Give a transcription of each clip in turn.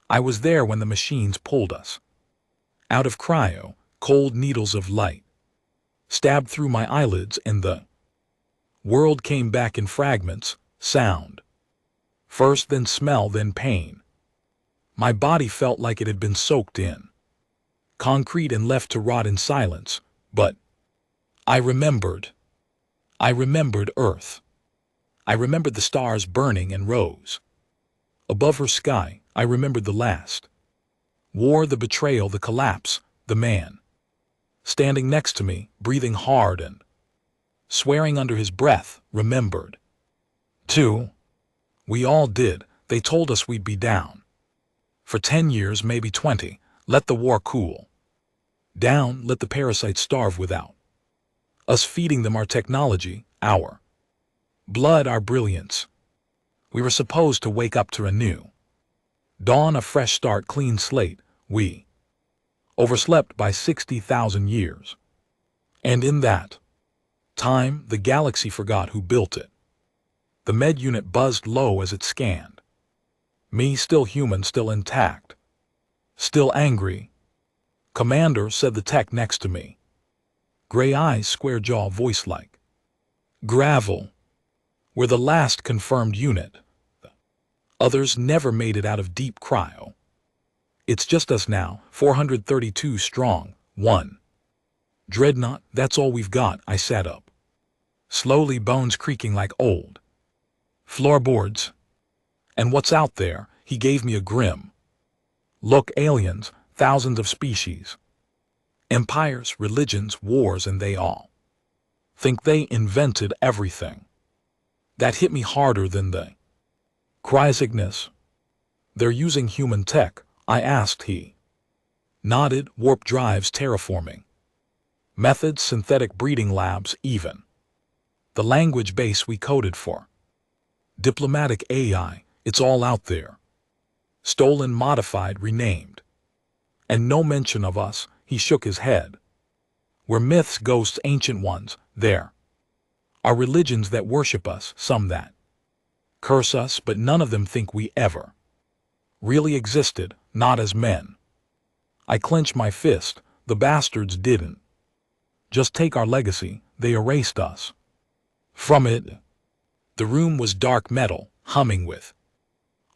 I was there when the machines pulled us. Out of cryo, cold needles of light stabbed through my eyelids and the world came back in fragments, sound. First, then smell, then pain. My body felt like it had been soaked in concrete and left to rot in silence, but I remembered. I remembered Earth. I remembered the stars burning and rose. Above her sky, I remembered the last war, the betrayal, the collapse, the man standing next to me, breathing hard and swearing under his breath, remembered. Too. We all did. They told us we'd be down for 10 years, maybe 20. Let the war cool down, let the parasites starve without us feeding them our technology, our blood, our brilliance. We were supposed to wake up to a new dawn, a fresh start, clean slate. We overslept by 60,000 years. And in that time, the galaxy forgot who built it. The med unit buzzed low as it scanned. Me, still human, still intact, still angry. Commander, said the tech next to me. Gray eyes, square jaw, voice like gravel. We're the last confirmed unit. Others never made it out of deep cryo. It's just us now, 432 strong, one dreadnought, that's all we've got. I sat up, slowly, bones creaking like old floorboards. And what's out there? He gave me a grim look. Aliens, thousands of species, empires, religions, wars, and they all think they invented everything. That hit me harder than the cryogenics. They're using human tech, I asked. He nodded. Warp drives, terraforming methods, synthetic breeding labs, even the language base we coded for. Diplomatic AI, it's all out there. Stolen, modified, renamed. And no mention of us. He shook his head. We're myths, ghosts, ancient ones. There are religions that worship us, some that curse us, but none of them think we ever really existed, not as men. I clenched my fist. The bastards didn't just take our legacy, they erased us from it. The room was dark metal, humming with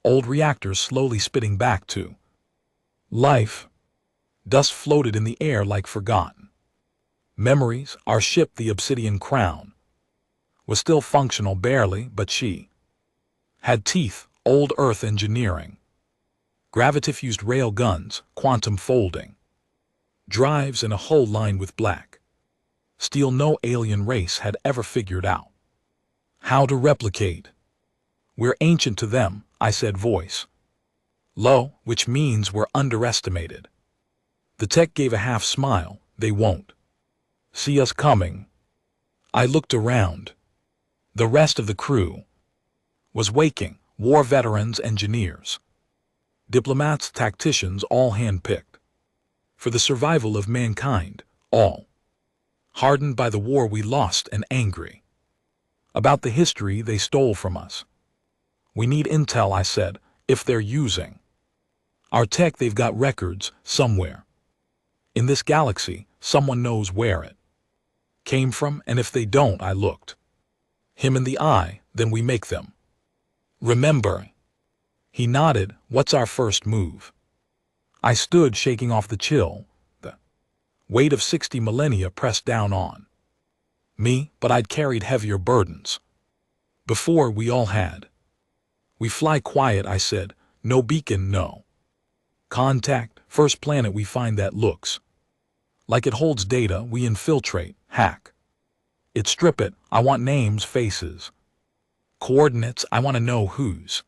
old reactors slowly spitting back to life. Dust floated in the air like forgotten memories. Our ship, the Obsidian Crown, was still functional, barely, but she had teeth. Old Earth engineering, gravity-fused rail guns, quantum folding drives, and a hull lined with black steel. No alien race had ever figured out how to replicate. We're ancient to them, I said, voice low, which means we're underestimated. The tech gave a half smile. They won't see us coming. I looked around. The rest of the crew was waking. War veterans, engineers, diplomats, tacticians, all hand-picked for the survival of mankind, all hardened by the war we lost and angry about the history they stole from us. We need intel, I said. If they're using our tech, they've got records somewhere in this galaxy. Someone knows where it came from, and if they don't, I looked him in the eye, then we make them remember. He nodded. What's our first move? I stood, shaking off the chill. The weight of 60 millennia pressed down on me, but I'd carried heavier burdens before. We all had. We fly quiet, I said. No beacon, no contact. First planet we find that looks like it holds data, we infiltrate, hack it, strip it. I want names, faces, coordinates. I want to know who's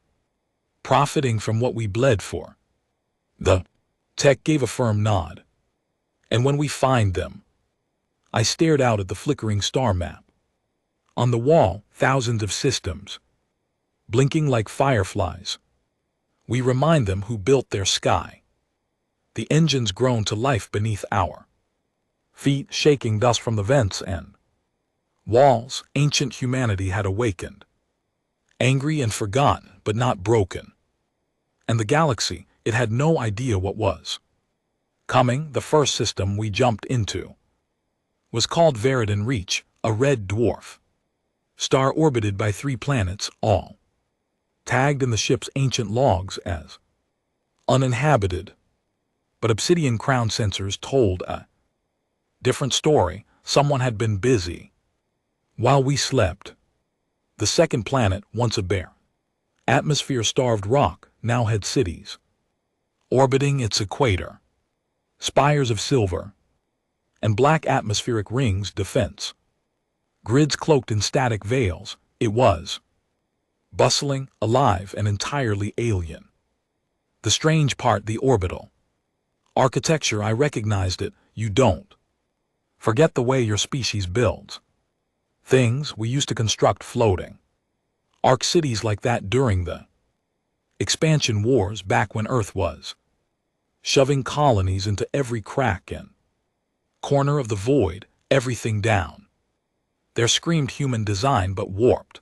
profiting from what we bled for. The tech gave a firm nod. And when we find them, I stared out at the flickering star map. On the wall, thousands of systems, blinking like fireflies. We remind them who built their sky. The engines grown to life beneath our feet, shaking dust from the vents and walls. Ancient humanity had awakened, angry and forgotten, but not broken. And the galaxy, It had no idea what was coming. The first system we jumped into was called Veridan Reach, a red dwarf star orbited by 3 planets, all tagged in the ship's ancient logs as uninhabited. But Obsidian Crown sensors told a different story. Someone had been busy while we slept. The second planet, once a bare, atmosphere-starved rock, now had cities orbiting its equator, spires of silver, and black atmospheric rings defense. Grids cloaked in static veils. It was bustling, alive, and entirely alien. The strange part, the orbital architecture, I recognized it. You don't forget the way your species builds things. We used to construct floating arc cities like that during the expansion wars, back when Earth was shoving colonies into every crack and corner of the void, everything down there screamed human design, but warped,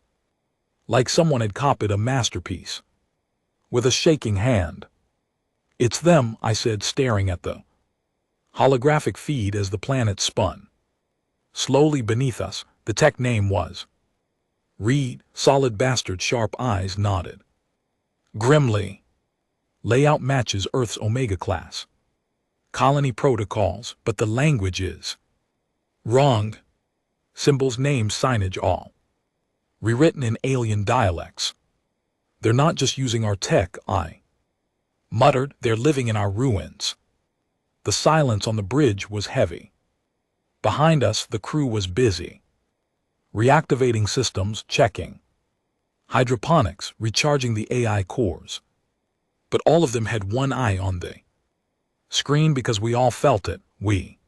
like someone had copied a masterpiece with a shaking hand. It's them, I said, staring at the holographic feed as the planet spun slowly beneath us. The tech name was Reed. Solid bastard. Sharp eyes nodded grimly. Layout matches Earth's Omega class colony protocols, but the language is wrong. Symbols, names, signage, all rewritten in alien dialects. They're not just using our tech, I muttered. They're living in our ruins. The silence on the bridge was heavy. Behind us, the crew was busy reactivating systems, checking hydroponics, recharging the AI cores. But all of them had one eye on the screen because we all felt it. We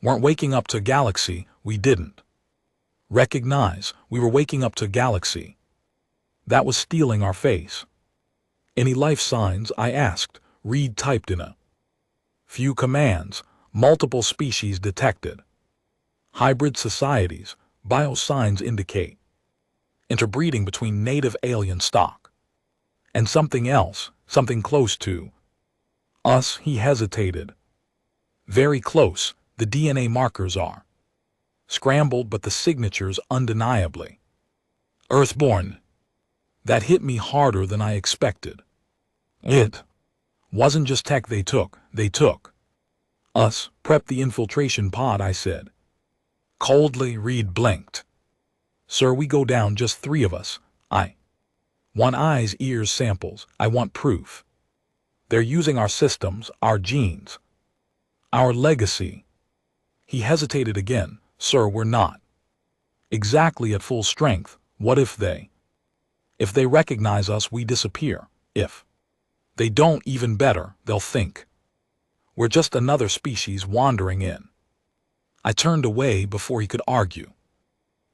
weren't waking up to a galaxy we didn't recognize. We were waking up to a galaxy that was stealing our face. Any life signs? I asked. Reed typed in a few commands. Multiple species detected. Hybrid societies. Biosigns indicate interbreeding between native alien stock and something else, something close to us. He hesitated. Very close. The DNA markers are scrambled, but the signatures undeniably Earthborn. That hit me harder than I expected. It wasn't just tech they took us. Prep the infiltration pod, I said coldly. Reed blinked. Sir, we go down, just 3 of us. I want eyes, ears, samples. I want proof. They're using our systems, our genes, our legacy. He hesitated again. Sir, we're not exactly at full strength. What if they recognize us, we disappear? If they don't, even better, they'll think we're just another species wandering in. I turned away before he could argue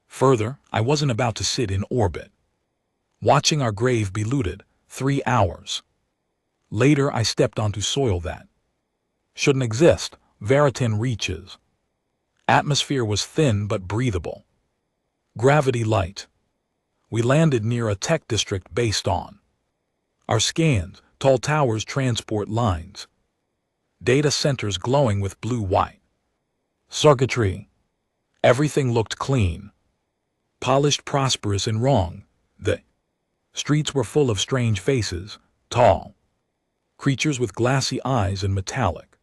further. I wasn't about to sit in orbit watching our grave be looted. 3 hours later, I stepped onto soil that shouldn't exist. Veritan Reaches. Atmosphere was thin but breathable. Gravity light. We landed near a tech district based on our scans. Tall towers, transport lines, data centers glowing with blue-white circuitry. Everything looked clean, polished, prosperous, and wrong. The streets were full of strange faces, tall creatures with glassy eyes and metallic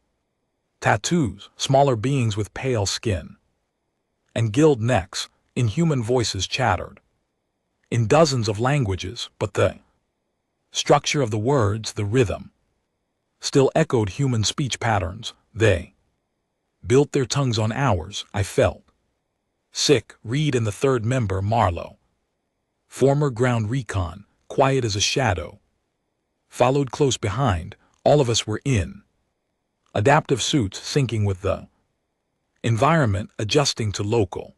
tattoos, smaller beings with pale skin and gilled necks. Inhuman voices chattered in dozens of languages, but the structure of the words, the rhythm, still echoed human speech patterns. They built their tongues on ours. I felt sick. Reed and the third member, Marlowe, former ground recon, quiet as a shadow, followed close behind. All of us were in adaptive suits, syncing with the environment, adjusting to local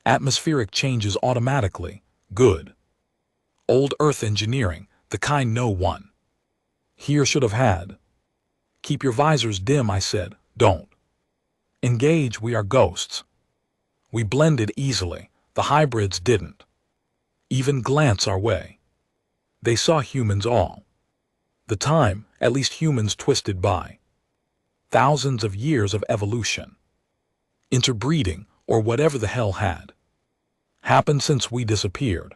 atmospheric changes automatically. Good old Earth engineering, the kind no one here should have had. Keep your visors dim, I said. Don't engage. We are ghosts. We blended easily. The hybrids didn't even glance our way. They saw humans all the time, At least humans twisted by thousands of years of evolution. Interbreeding, or whatever the hell had happened since we disappeared.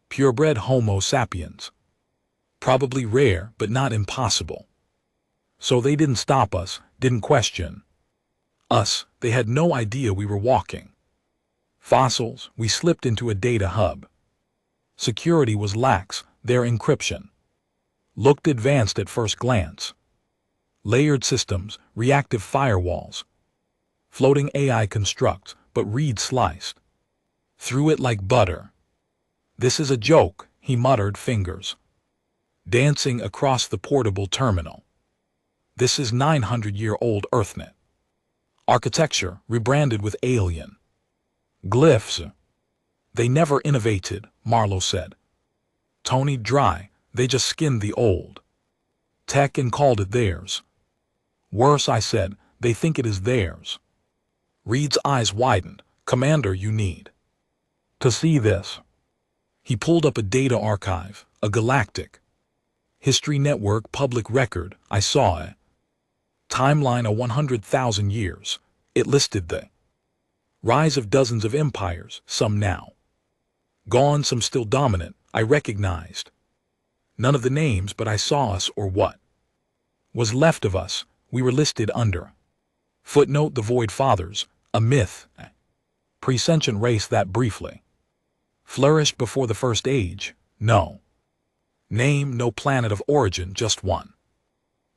Purebred Homo sapiens. Probably rare, but not impossible. So they didn't stop us, didn't question us. They had no idea we were walking fossils. We slipped into a data hub. Security was lax, their encryption looked advanced at first glance. Layered systems, reactive firewalls, floating AI constructs, but Reed sliced through it like butter. This is a joke, he muttered, fingers dancing across the portable terminal. This is 900-year-old EarthNet architecture rebranded with alien glyphs. They never innovated, Marlowe said. Tony dry, they just skinned the old tech and called it theirs. Worse, I said, they think it is theirs. Reed's eyes widened. Commander, you need to see this. He pulled up a data archive, a galactic history network public record. I saw a timeline of 100,000 years. It listed the rise of dozens of empires, some now gone, some still dominant. I recognized none of the names, but I saw us, or what was left of us. We were listed under footnote: the Void Fathers, a myth, a presentient race that briefly flourished before the First Age. No name, no planet of origin, just one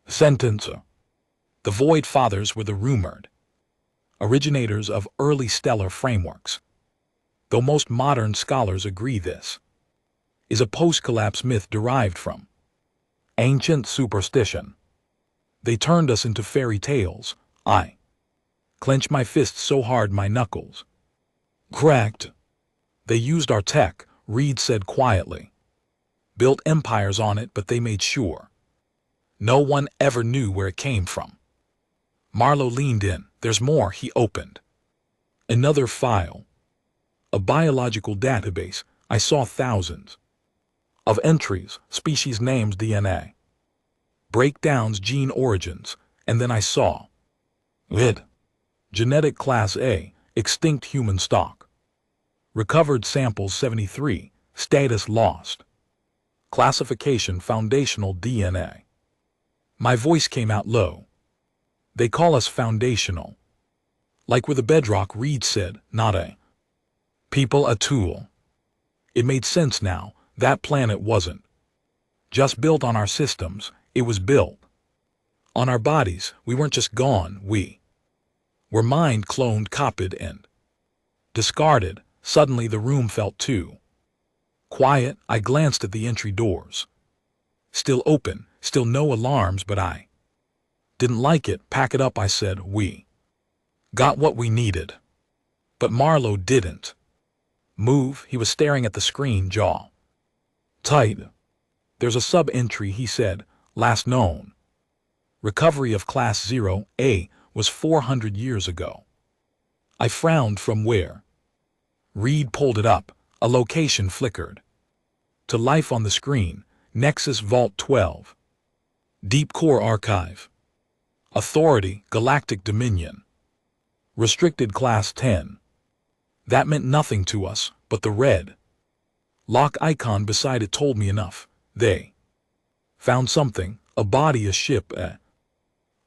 sentence. The Void Fathers were the rumored originators of early stellar frameworks, though most modern scholars agree this is a post-collapse myth derived from ancient superstition. They turned us into fairy tales. I clenched my fists so hard my knuckles cracked. They used our tech, Reed said quietly. Built empires on it, but they made sure no one ever knew where it came from. Marlowe leaned in. There's more. He opened another file. A biological database. I saw thousands of entries, species names, DNA breakdowns, gene origins, and then I saw it. Genetic class A, extinct human stock. Recovered samples 73, status lost. Classification foundational DNA. My voice came out low. They call us foundational. Like we're the bedrock, Reed said, not a people, a tool. It made sense now. That planet wasn't just built on our systems, it was built on our bodies. We weren't just gone, we were mind cloned, copied, and discarded. Suddenly the room felt too quiet. I glanced at the entry doors. Still open, still no alarms, but I didn't like it. Pack it up, I said. We got what we needed. But Marlowe didn't move. He was staring at the screen, jaw tight. There's a sub-entry, he said, last known recovery of Class 0A was 400 years ago. I frowned. From where? Reed pulled it up. A location flickered to life on the screen. Nexus Vault 12. Deep Core Archive. Authority, Galactic Dominion. Restricted Class 10. That meant nothing to us, but the red lock icon beside it told me enough. They found something, a body, a ship, a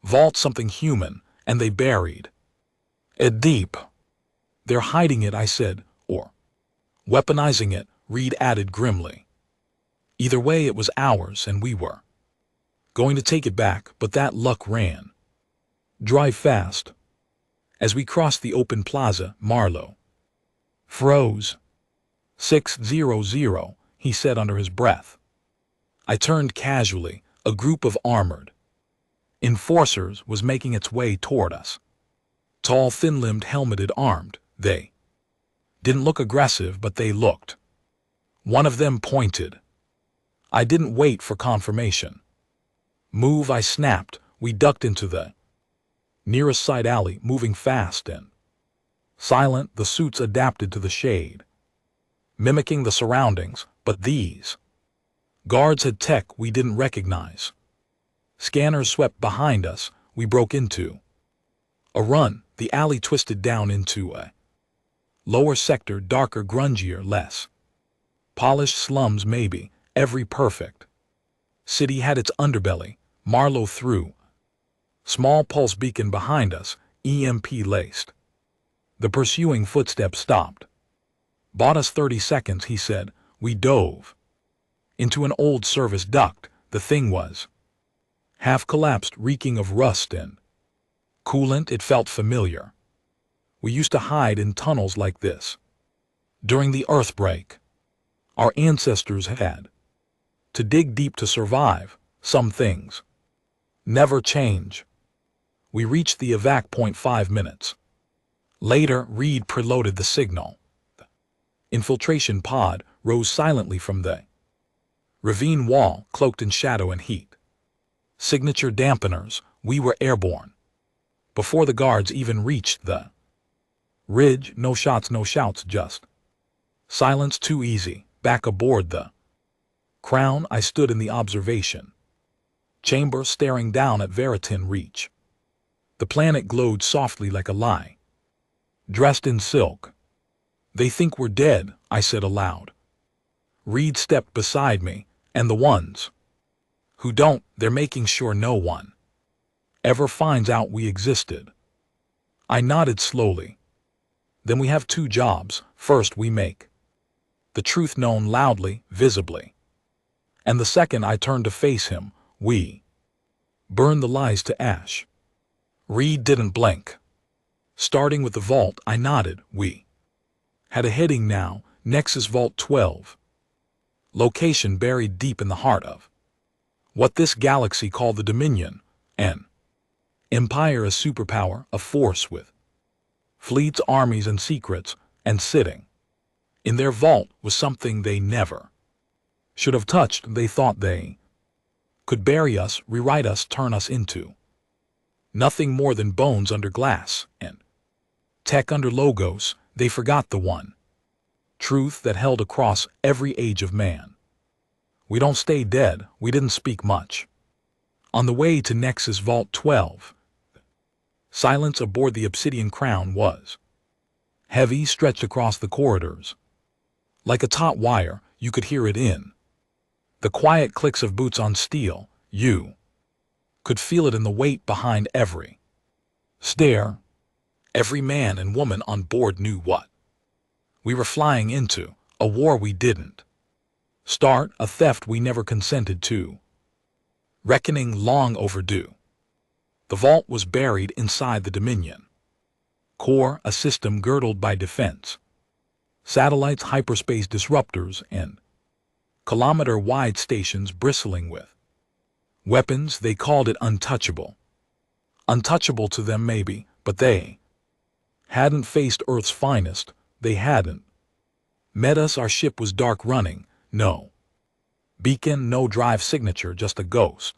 vault, something human, and they buried it deep. They're hiding it, I said, or weaponizing it, Reed added grimly. Either way, it was ours, and we were going to take it back, but that luck ran dry fast. As we crossed the open plaza, Marlowe froze. 600, he said under his breath. I turned casually. A group of armored enforcers was making its way toward us. Tall, thin-limbed, helmeted, armed. They didn't look aggressive, but they looked. One of them pointed. I didn't wait for confirmation. Move, I snapped. We ducked into the nearest side alley, moving fast and silent. The suits adapted to the shade, mimicking the surroundings, but these guards had tech we didn't recognize. Scanners swept behind us. We broke into a run. The alley twisted down into a lower sector, darker, grungier, less polished slums maybe. Every perfect city had its underbelly. Marlowe threw small pulse beacon behind us, EMP laced. The pursuing footsteps stopped. Bought us 30 seconds, he said. We dove into an old service duct. The thing was half collapsed, reeking of rust and coolant. It felt familiar. We used to hide in tunnels like this during the earthquake. Our ancestors had to dig deep to survive. Some things never change. We reached the evac point 5 minutes later. Reed preloaded the signal. The infiltration pod rose silently from the ravine wall, cloaked in shadow and heat. Signature dampeners. We were airborne before the guards even reached the ridge. No shots, no shouts, just silence. Too easy. Back aboard the Crown, I stood in the observation chamber, staring down at Veritin Reach. The planet glowed softly like a lie, dressed in silk. They think we're dead, I said aloud. Reed stepped beside me. And the ones who don't, they're making sure no one ever finds out we existed. I nodded slowly. Then we have 2 jobs. First, we make the truth known loudly, visibly. And the second, I turned to face him, we burn the lies to ash. Reed didn't blink. Starting with the vault, I nodded. We had a heading now, Nexus Vault 12. Location buried deep in the heart of what this galaxy called the Dominion. An empire, a superpower, a force with fleets, armies, and secrets. And sitting in their vault was something they never should have touched. They thought they could bury us, rewrite us, turn us into nothing more than bones under glass and tech under logos. They forgot the one truth that held across every age of man. We don't stay dead. We didn't speak much. On the way to Nexus Vault 12, silence aboard the Obsidian Crown was heavy, stretched across the corridors. Like a taut wire, you could hear it in the quiet clicks of boots on steel. You could feel it in the weight behind every stare. Every man and woman on board knew what we were flying into, a war we didn't start, a theft we never consented to, reckoning long overdue. The vault was buried inside the Dominion core, a system girdled by defense, satellites, hyperspace disruptors, and kilometer-wide stations bristling with weapons. They called it untouchable. Untouchable to them maybe, but they hadn't faced Earth's finest. They hadn't met us. Our ship was dark, running no beacon, no drive signature, just a ghost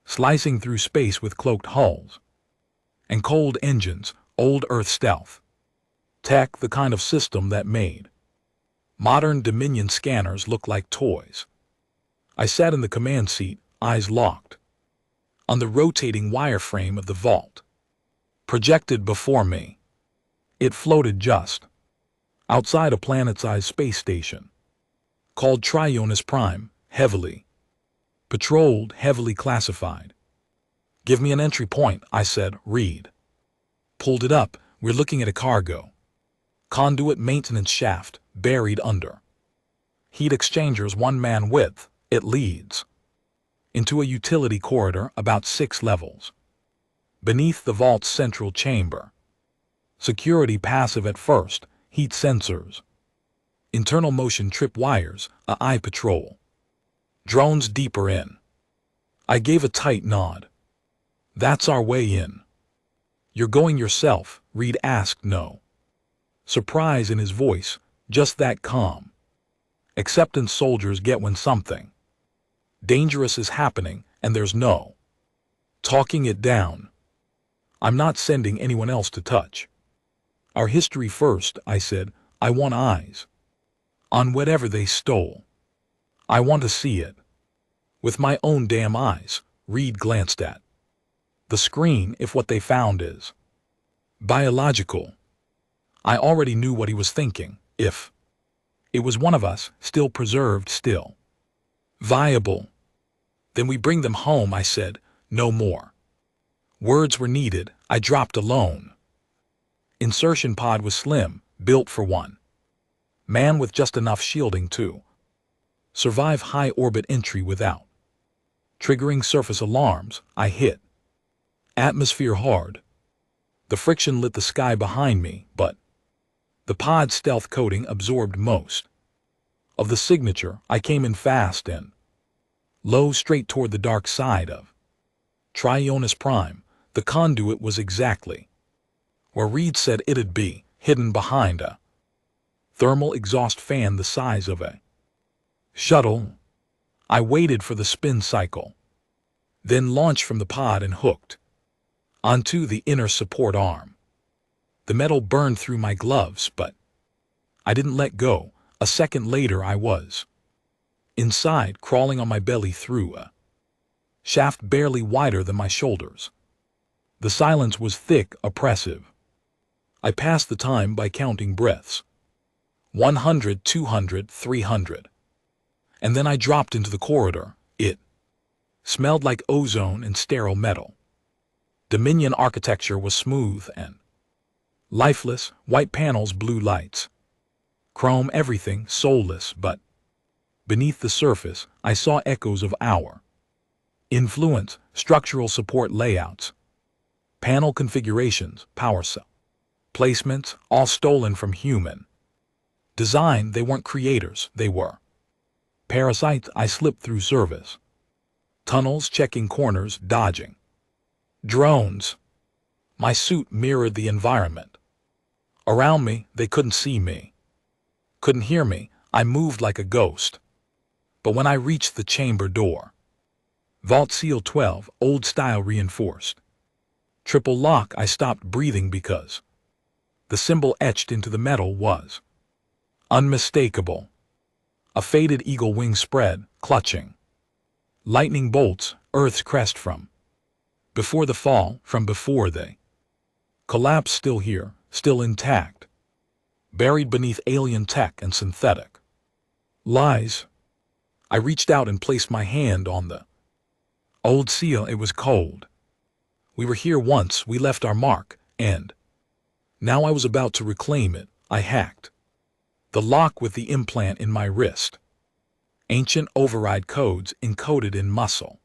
slicing through space with cloaked hulls and cold engines. Old Earth stealth tech, the kind of system that made modern Dominion scanners look like toys. I sat in the command seat, eyes locked on the rotating wireframe of the vault projected before me. It floated just outside a planet-sized space station called Trionis Prime, heavily patrolled, heavily classified. Give me an entry point, I said. Reed pulled it up. We're looking at a cargo conduit maintenance shaft buried under heat exchangers, 1 man width. It leads into a utility corridor about 6 levels beneath the vault's central chamber. Security passive at first, heat sensors, internal motion trip wires, AI patrol, drones deeper in. I gave a tight nod. That's our way in. You're going yourself? Reed asked. No surprise in his voice, just that calm acceptance soldiers get when something dangerous is happening and there's no talking it down. I'm not sending anyone else to touch our history first, I said. I want eyes on whatever they stole. I want to see it with my own damn eyes. Reed glanced at the screen. If what they found is biological, I already knew what he was thinking. If it was one of us, still preserved, still viable, then we bring them home, I said. No more words were needed. I dropped alone. Insertion pod was slim, built for one man with just enough shielding to survive high orbit entry without triggering surface alarms. I hit atmosphere hard. The friction lit the sky behind me, but the pod's stealth coating absorbed most of the signature. I came in fast and low, straight toward the dark side of Trionis Prime. The conduit was exactly where Reed said it'd be, hidden behind a thermal exhaust fan the size of a shuttle. I waited for the spin cycle, then launched from the pod and hooked onto the inner support arm. The metal burned through my gloves, but I didn't let go. A second later I was inside, crawling on my belly through a shaft barely wider than my shoulders. The silence was thick, oppressive. I passed the time by counting breaths. 100, 200, 300. And then I dropped into the corridor. It smelled like ozone and sterile metal. Dominion architecture was smooth and lifeless, white panels, blue lights, chrome, everything soulless, but beneath the surface I saw echoes of our influence, structural support layouts, panel configurations, power cell placements, all stolen from human design. They weren't creators, they were parasites. I slipped through service tunnels, checking corners, dodging drones. My suit mirrored the environment around me. They couldn't see me, couldn't hear me. I moved like a ghost. But when I reached the chamber door, Vault Seal 12, old style, reinforced triple lock, I stopped breathing because the symbol etched into the metal was unmistakable. A faded eagle wing spread, clutching lightning bolts, Earth's crest from before the fall, from before the collapse. Still here, still intact, buried beneath alien tech and synthetic lies. I reached out and placed my hand on the old seal. It was cold. We were here once, we left our mark, and now I was about to reclaim it. I hacked the lock with the implant in my wrist. Ancient override codes encoded in muscle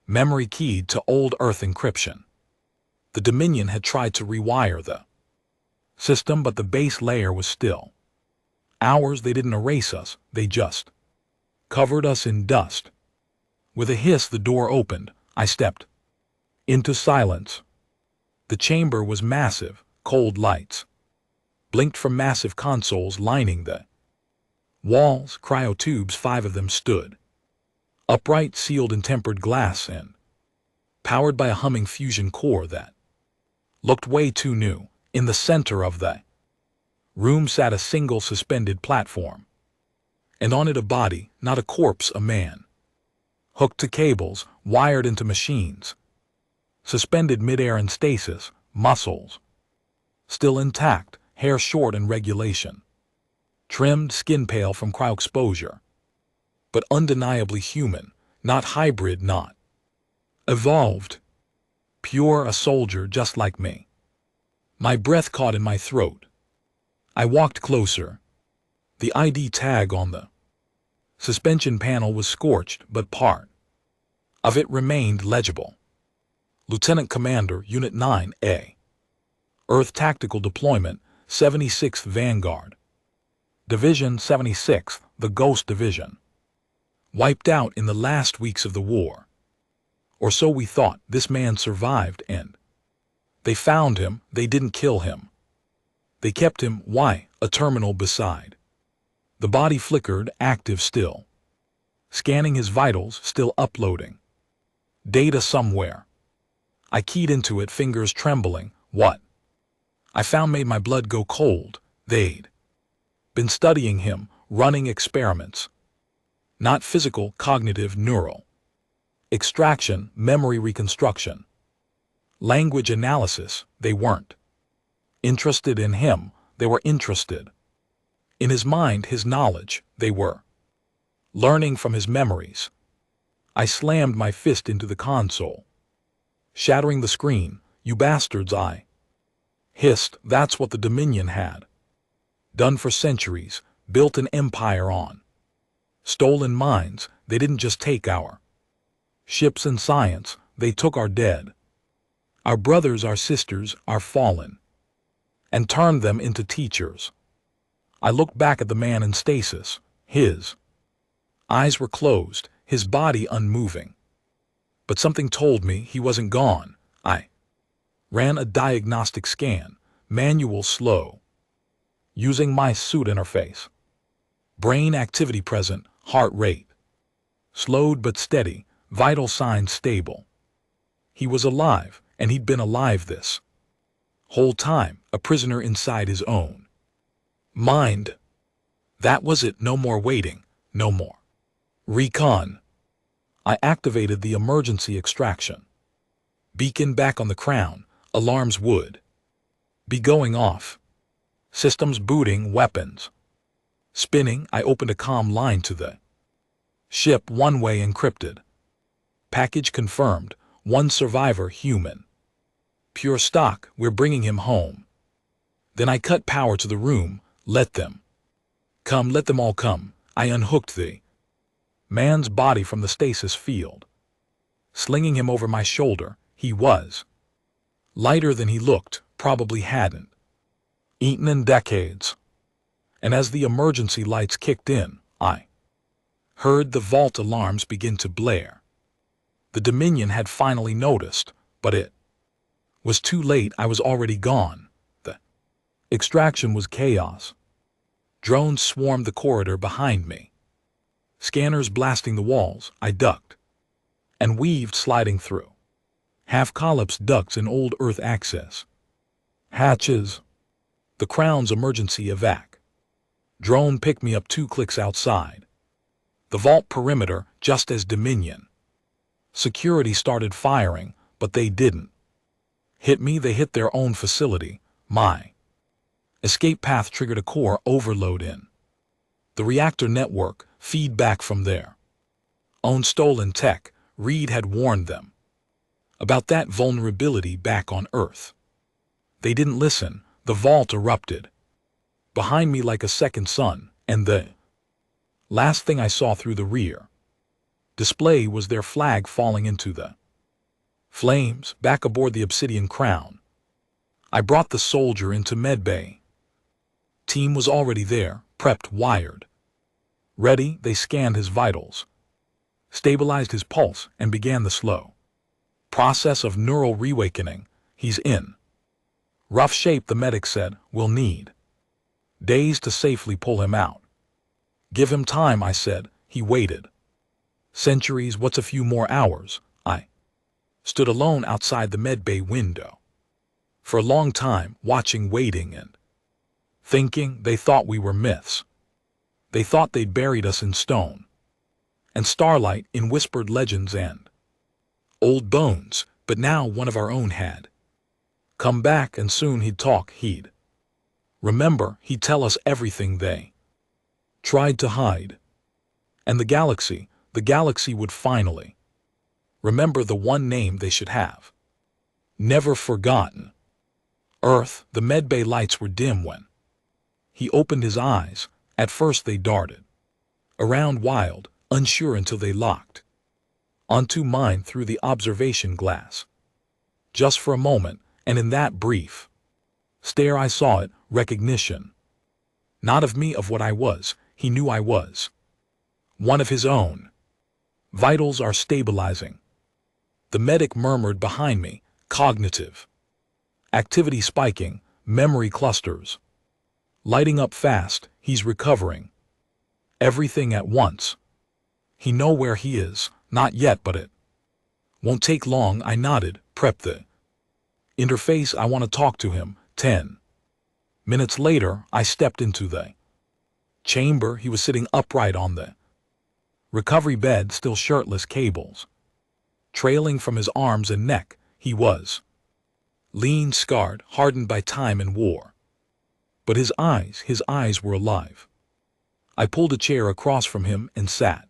memory, keyed to old Earth encryption. The Dominion had tried to rewire the system, but the base layer was still ours. They didn't erase us, they just covered us in dust. With a hiss, the door opened. I stepped into silence. The chamber was massive. Cold lights blinked from massive consoles lining the walls. Cryotubes, 5 of them, stood upright, sealed in tempered glass and powered by a humming fusion core that looked way too new. In the center of the room sat a single suspended platform, and on it a body, not a corpse, a man, hooked to cables, wired into machines, suspended midair in stasis, muscles still intact, hair short in regulation, trimmed, skin pale from cryoexposure, but undeniably human, not hybrid, not evolved, pure, a soldier just like me. My breath caught in my throat. I walked closer. The ID tag on the suspension panel was scorched, but part of it remained legible. Lieutenant Commander, Unit 9A. Earth Tactical Deployment, 76th Vanguard. Division 76th, the Ghost Division. Wiped out in the last weeks of the war. Or so we thought. This man survived, and they found him. They didn't kill him. They kept him. Why? A terminal beside. The body flickered, active still. Scanning his vitals, still uploading data somewhere. I keyed into it, fingers trembling. What I found made my blood go cold. They'd been studying him, running experiments. Not physical, cognitive, neural. Extraction, memory reconstruction. Language analysis, they weren't. Interested in him, they were interested. In his mind, his knowledge, they were. Learning from his memories. I slammed my fist into the console. Shattering the screen, "You bastards," I hissed. That's what the Dominion had done for centuries, built an empire on. Stolen minds, they didn't just take our ships and science, they took our dead. Our brothers, our sisters, our fallen. And turned them into teachers. I looked back at the man in stasis. His eyes were closed, his body unmoving. But something told me he wasn't gone. I ran a diagnostic scan, manual slow, using my suit interface. Brain activity present, heart rate slowed but steady, vital signs stable. He was alive, and he'd been alive this whole time, a prisoner inside his own mind. That was it. No more waiting, no more recon. I activated the emergency extraction beacon back on the crown. Alarms would be going off. Systems booting, weapons spinning. I opened a comm line to the ship, one-way encrypted. Package confirmed, one survivor, human. Pure stock, we're bringing him home. Then I cut power to the room. Let them come, let them all come. I unhooked the man's body from the stasis field. Slinging him over my shoulder, he was lighter than he looked, probably hadn't eaten in decades. And as the emergency lights kicked in, I heard the vault alarms begin to blare. The Dominion had finally noticed, but it was too late. I was already gone. The extraction was chaos. Drones swarmed the corridor behind me. Scanners blasting the walls. I ducked and weaved, sliding through half-collapsed ducts and old Earth access hatches. The Crown's emergency evac drone picked me up 2 clicks outside the vault perimeter just as Dominion security started firing, but they didn't hit me. They hit their own facility. My escape path triggered a core overload in the reactor network, feedback from their own stolen tech. Reed had warned them about that vulnerability back on Earth. They didn't listen. The vault erupted behind me like a second sun, and the last thing I saw through the rear display was their flag falling into the flames back aboard the Obsidian Crown. I brought the soldier into medbay. Team was already there, prepped, wired, ready. They scanned his vitals, stabilized his pulse, and began the slow process of neural reawakening. He's in rough shape, the medic said. We'll need days to safely pull him out. Give him time, I said. He waited. Centuries, what's a few more hours? I stood alone outside the medbay window for a long time, watching, waiting, and thinking. They thought we were myths. They thought they'd buried us in stone and starlight, in whispered legends and old bones, but now one of our own had come back, and soon he'd talk. He'd remember. He'd tell us everything they tried to hide. And the galaxy would finally remember the one name they should have never forgotten. Earth. The medbay lights were dim when he opened his eyes. At first they darted around, wild, unsure, until they locked onto mine through the observation glass. Just for a moment, and in that brief stare I saw it, recognition. Not of me, of what I was. He knew I was one of his own. Vitals are stabilizing, the medic murmured behind me. Cognitive activity spiking, memory clusters lighting up fast. He's recovering. Everything at once. He know where he is. Not yet, but it won't take long. I nodded. Prep the interface. I want to talk to him. 10 minutes later, I stepped into the chamber. He was sitting upright on the recovery bed, still shirtless, cables Trailing from his arms and neck, he was lean, scarred, hardened by time and war. But his eyes were alive. I pulled a chair across from him and sat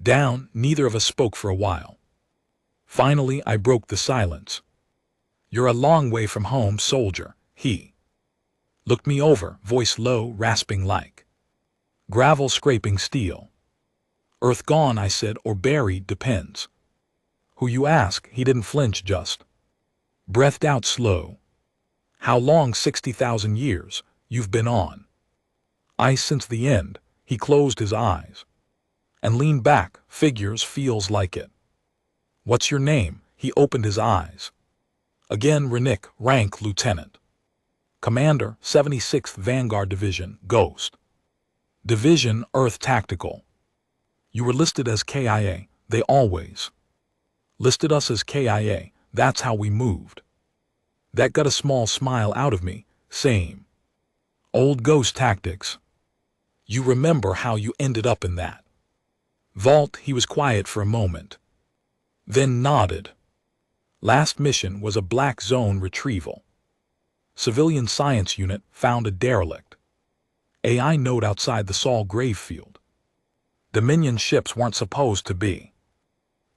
down. Neither of us spoke for a while. Finally, I broke the silence. "You're a long way from home, soldier." He looked me over, voice low, rasping like gravel scraping steel. "Earth gone," I said, "or buried, depends who you ask." He didn't flinch, just breathed out slow. "How long?" 60,000 years. You've been on ice since the end." He closed his eyes and leaned back. "Figures, feels like it." "What's your name?" He opened his eyes again. "Renick, rank lieutenant. Commander, 76th Vanguard Division, Ghost Division, Earth Tactical." "You were listed as KIA." "They always listed us as KIA. That's how we moved." That got a small smile out of me. "Same old ghost tactics. You remember how you ended up in that vault?" He was quiet for a moment, then nodded. "Last mission was a black zone retrieval. Civilian science unit found a derelict AI node outside the Sol grave field. Dominion ships weren't supposed to be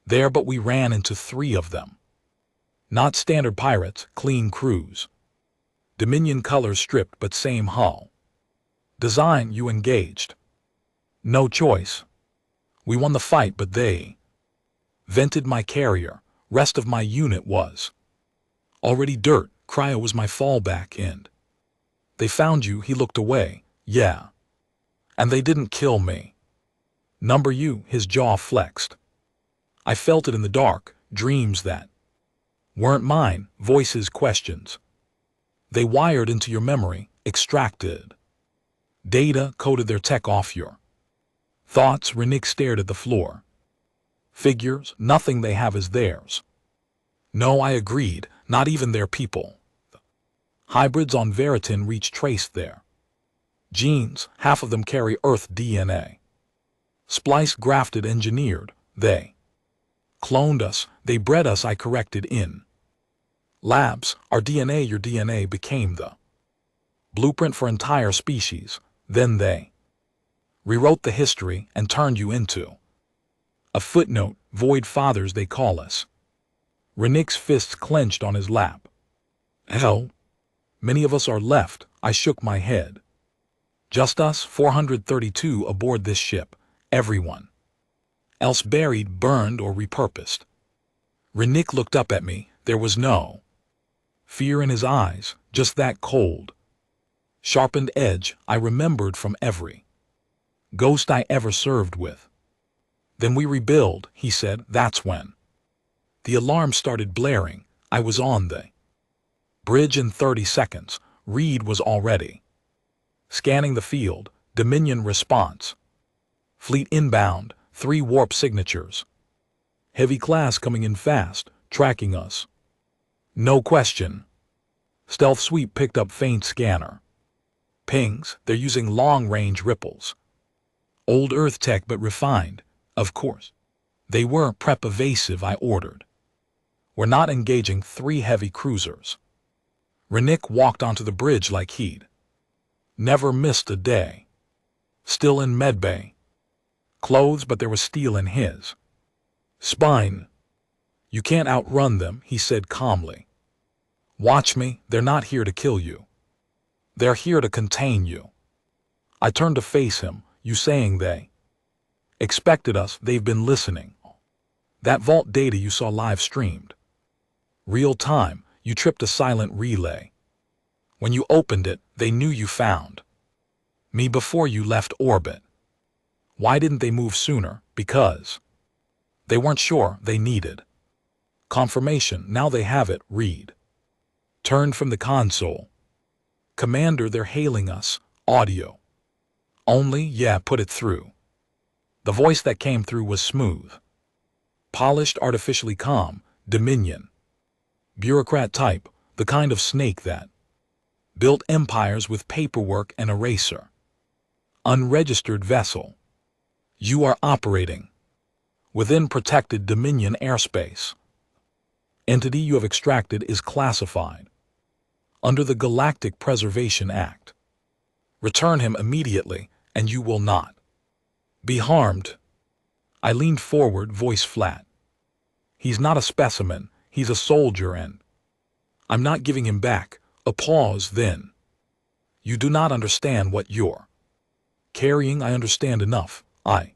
there, but we ran into 3 of them. Not standard pirates, clean crews. Dominion colors stripped, but same hull design. You engaged. No choice. We won the fight, but they vented my carrier. Rest of my unit was already dirt. Cryo was my fallback, and they found you." He looked away. "Yeah. And they didn't kill me." "Number you." His jaw flexed. "I felt it in the dark. Dreams that weren't mine. Voices, questions. They wired into your memory, extracted data, coded their tech off your thoughts." Renick stared at the floor. "Figures, nothing they have is theirs." "No," I agreed, "not even their people. Hybrids on Veritin reach trace their genes. Half of them carry Earth DNA. Spliced, grafted, engineered. They cloned us. They bred us." I corrected. "In labs. Our DNA, your DNA, became the blueprint for entire species. Then they rewrote the history and turned you into a footnote. Void fathers, they call us." Renick's fists clenched on his lap. "Hell, many of us are left." I shook my head. "Just us, 432 aboard this ship. Everyone else buried, burned, or repurposed." Renick looked up at me. There was no fear in his eyes, just that cold, sharpened edge I remembered from every ghost I ever served with. "Then we rebuild," he said. "That's when the alarm started blaring. I was on the bridge in 30 seconds. Reed was already scanning the field. Dominion response. Fleet inbound, 3 warp signatures. Heavy class coming in fast, tracking us. No question. Stealth sweep picked up faint scanner pings. They're using long-range ripples. Old Earth tech, but refined, of course. They were. Prep evasive, I ordered. We're not engaging 3 heavy cruisers." Renick walked onto the bridge like he'd never missed a day. Still in medbay clothes, but there was steel in his spine. "You can't outrun them," he said calmly. "Watch me. They're not here to kill you. They're here to contain you." I turned to face him. "You saying they expected us?" "They've been listening. That vault data you saw live streamed. Real time. You tripped a silent relay. When you opened it, they knew you found me before you left orbit. Why didn't they move sooner? Because they weren't sure. They needed confirmation. Now they have it." Reed turned from the console. "Commander, they're hailing us. Audio only." "Yeah, put it through." The voice that came through was smooth, polished, artificially calm. Dominion bureaucrat type, the kind of snake that built empires with paperwork and eraser. "Unregistered vessel. You are operating Within protected Dominion airspace. Entity you have extracted is classified. Under the Galactic Preservation Act. Return him immediately, and you will not be harmed. I leaned forward, voice flat. He's not a specimen, he's a soldier, and I'm not giving him back. A pause, then. You do not understand what you're carrying. I understand enough. I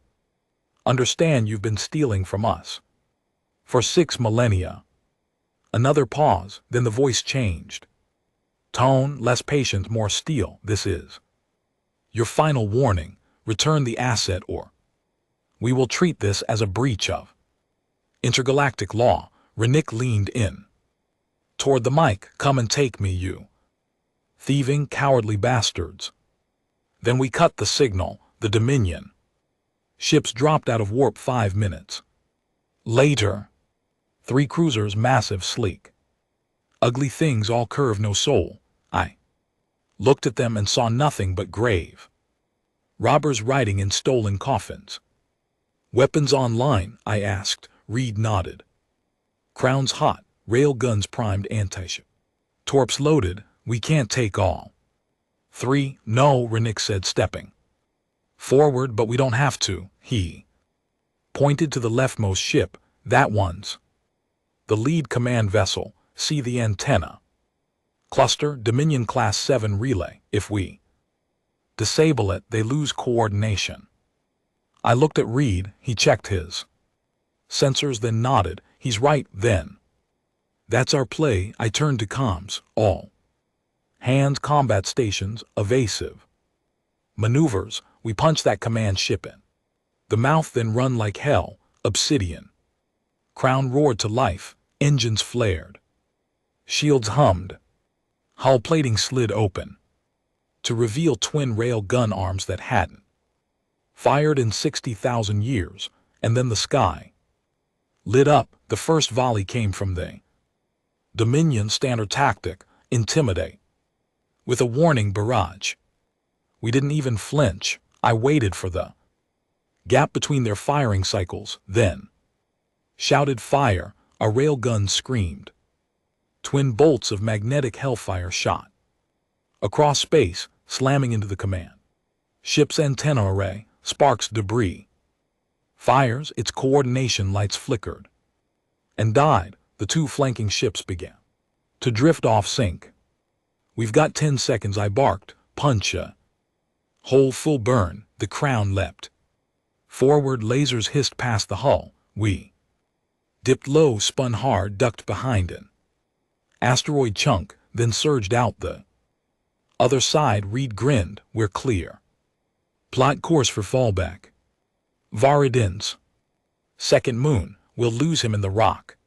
understand you've been stealing from us for 6 millennia. Another pause, then the voice changed. Tone, less patience, more steel. This is your final warning. Return the asset, or we will treat this as a breach of intergalactic law. Renick leaned in toward the mic. Come and take me, you thieving, cowardly bastards. Then we cut the signal. The Dominion ships dropped out of warp 5 minutes later. 3 cruisers, massive, sleek, ugly things, all curve, no soul. I looked at them and saw nothing but grave robbers riding in stolen coffins. Weapons online? I asked. Reed nodded. Crowns hot, rail guns primed, anti-ship torps loaded. We can't take all 3. No, Renick said, stepping forward, but we don't have to. He pointed to the leftmost ship. That one's the lead command vessel. See the antenna cluster, Dominion Class 7 relay. If we disable it, they lose coordination. I looked at Reed. He checked his sensors, then nodded. He's right, then. That's our play. I turned to comms. All hands, combat stations, evasive maneuvers. We punch that command ship in the mouth, then run like hell. Obsidian crown roared to life. Engines flared. Shields hummed. Hull plating slid open to reveal twin rail gun arms that hadn't fired in 60,000 years. And then the sky lit up. The first volley came from the Dominion standard tactic, intimidate, with a warning barrage. We didn't even flinch. I waited for the gap between their firing cycles, then shouted fire. A railgun screamed. Twin bolts of magnetic hellfire shot across space, slamming into the command ship's antenna array. Sparks, debris. Fires. Its coordination lights flickered and died. The 2 flanking ships began to drift off sync. We've got 10 seconds, I barked. Punch a hole, full burn. The crown leapt forward. Lasers hissed past the hull. We dipped low, spun hard, ducked behind an asteroid chunk, then surged out the other side. Reed grinned. We're clear. Plot course for fallback. Varadin's second moon. We'll lose him in the rock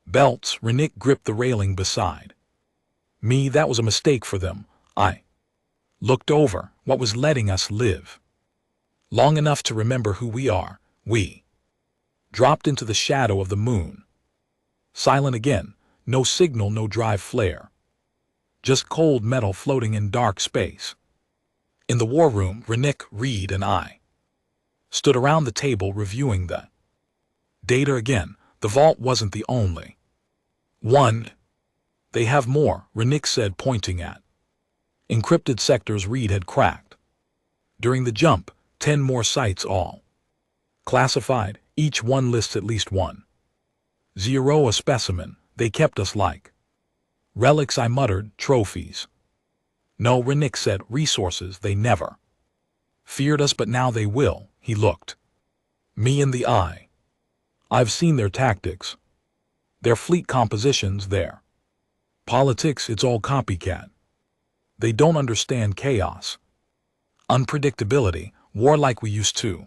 belts. Renick gripped the railing beside me. That was a mistake for them. I looked over. What was letting us live long enough to remember who we are? We dropped into the shadow of the moon. Silent again. No signal, no drive flare. Just cold metal floating in dark space. In the war room, Renick, Reed, and I stood around the table reviewing the data again. The vault wasn't the only one. They have more, Renick said, pointing at encrypted sectors Reed had cracked. During the jump, 10 more sites, all classified. Each one lists at least 1.0 a specimen. They kept us like relics, I muttered. Trophies. No, Renick said, resources. They never feared us, but now they will. He looked me in the eye. I've seen their tactics, their fleet compositions, their politics. It's all copycat. They don't understand chaos, unpredictability, war like we used to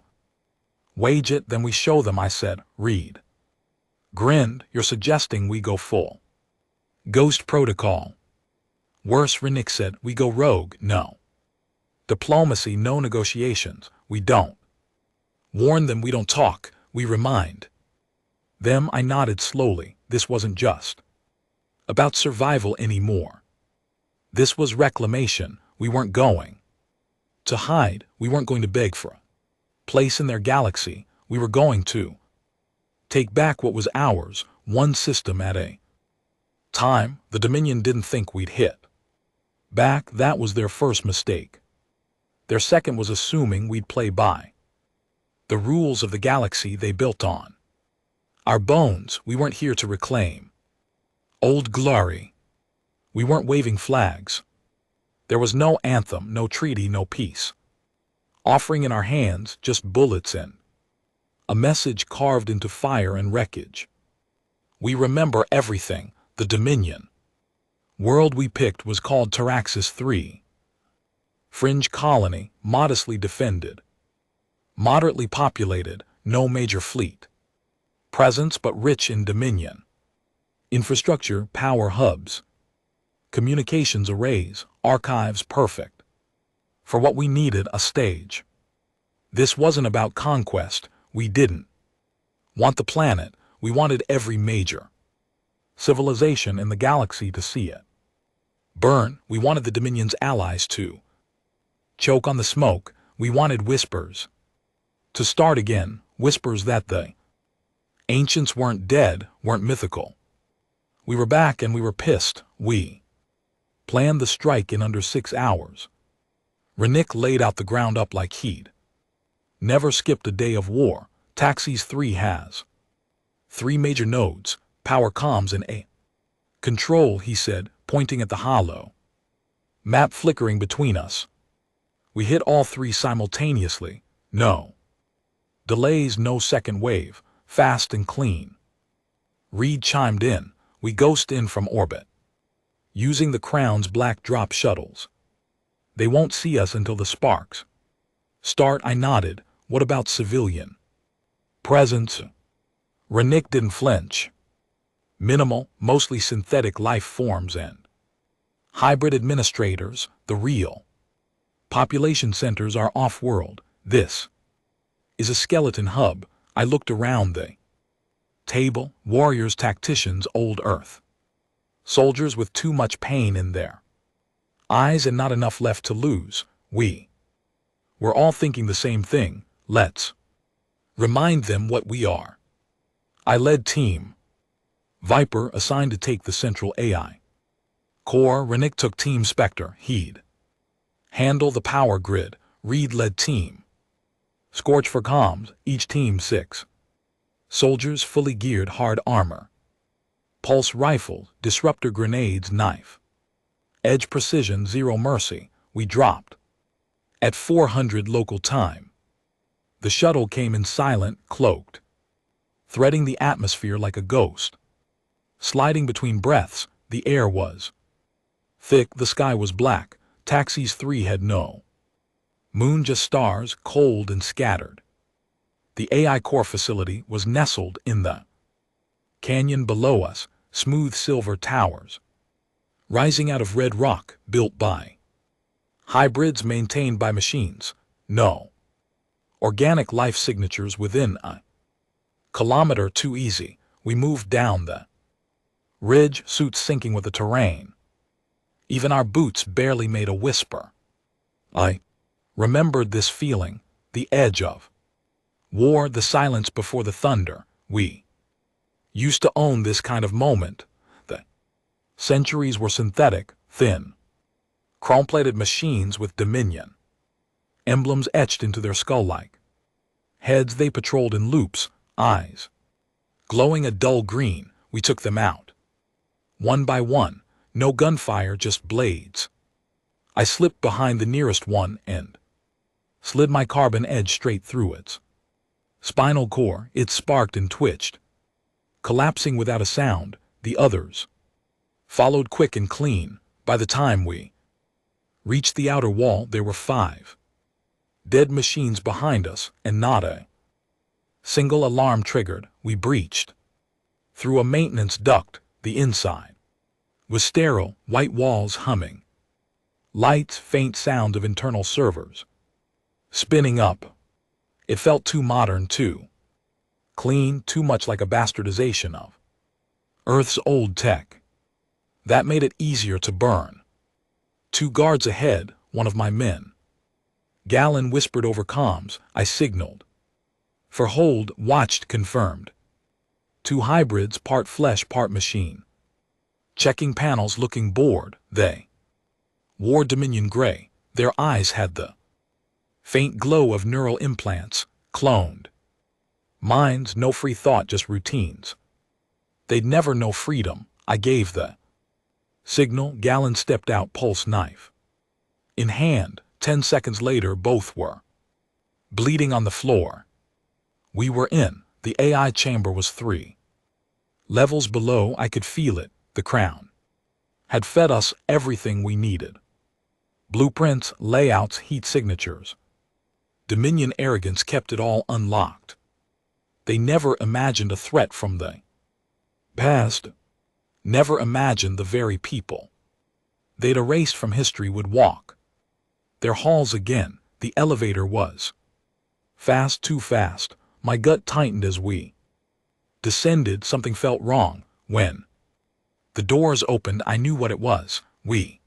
wage it. Then we show them, I said. Reed grinned. You're suggesting we go full ghost protocol? Worse, Renick said. We go rogue. No diplomacy, no negotiations. We don't warn them, we don't talk, we remind them. I nodded slowly. This wasn't just about survival anymore. This was reclamation. We weren't going to hide. We weren't going to beg for a place in their galaxy. We were going to Take back what was ours, one system at a time. The Dominion didn't think we'd hit back. That was their first mistake. Their second was assuming we'd play by the rules of the galaxy they built on. Our bones, we weren't here to reclaim old glory. We weren't waving flags. There was no anthem, no treaty, no peace offering in our hands, just bullets in a message carved into fire and wreckage. We remember everything. The Dominion world we picked was called Taraxis 3. Fringe colony, modestly defended, moderately populated, no major fleet presence but rich in dominion. Infrastructure, power hubs, communications arrays, archives perfect for what we needed, a stage. This wasn't about conquest. We didn't want the planet. We wanted every major civilization in the galaxy to see it burn. We wanted the Dominion's allies to choke on the smoke. We wanted whispers to start again, whispers that the ancients weren't dead, weren't mythical. We were back and we were pissed. We planned the strike in under 6 hours. Renick laid out the ground up like he'd never skipped a day of war. Taxis 3 has 3 major nodes, power comms and a control, he said, pointing at the hollow map flickering between us. We hit all 3 simultaneously. No delays, no second wave, fast and clean. Reed chimed in. We ghost in from orbit using the Crown's black drop shuttles. They won't see us until the sparks start. I nodded. What about civilian presence? Renick didn't flinch. Minimal, mostly synthetic life forms and hybrid administrators. The real population centers are off-world. This is a skeleton hub. I looked around the table. Warriors, tacticians, old Earth soldiers with too much pain in their eyes and not enough left to lose. We were all thinking the same thing. Let's remind them what we are. I led Team Viper, assigned to take the central AI core. Renick took Team Spectre. He'd handle the power grid. Reed led Team Scorch for comms. Each team 6 soldiers, fully geared, hard armor, pulse rifles, disruptor grenades, knife edge precision, zero mercy. We dropped at 400 local time. The shuttle came in silent, cloaked, threading the atmosphere like a ghost. Sliding between breaths, the air was thick, the sky was black. Taxis 3 had no moon, just stars, cold and scattered. The AI core facility was nestled in the canyon below us, smooth silver towers rising out of red rock, built by hybrids, maintained by machines. No organic life signatures within a kilometer. Too easy. We moved down the ridge, suits sinking with the terrain. Even our boots barely made a whisper. I remembered this feeling, the edge of war, the silence before the thunder. We used to own this kind of moment. The centuries were synthetic, thin, chrome-plated machines with dominion emblems etched into their skull-like heads. They patrolled in loops, eyes glowing a dull green. We took them out one by one. No gunfire, just blades. I slipped behind the nearest one and slid my carbon edge straight through its spinal core. It sparked and twitched, collapsing without a sound. The others followed quick and clean. By the time we reached the outer wall, there were 5 dead machines behind us, and not a single alarm triggered. We breached through a maintenance duct. The inside was sterile, white walls humming, lights, faint sound of internal servers spinning up. It felt too modern, too clean, too much like a bastardization of Earth's old tech. That made it easier to burn. 2 guards ahead, one of my men. Gallon whispered over comms. I signaled for hold, watched, confirmed. Two hybrids, part flesh, part machine. Checking panels, looking bored, they wore Dominion gray. Their eyes had the faint glow of neural implants, cloned. Minds, no free thought, just routines. They'd never know freedom. I gave the signal. Gallon stepped out, pulse knife in hand. 10 seconds later, both were bleeding on the floor. We were in. The AI chamber was 3 levels below. I could feel it. The crown had fed us everything we needed. Blueprints, layouts, heat signatures. Dominion arrogance kept it all unlocked. They never imagined a threat from the past. Never imagined the very people they'd erased from history would walk their halls again. The elevator was fast, too fast. My gut tightened as we descended. Something felt wrong. When the doors opened, I knew what it was. We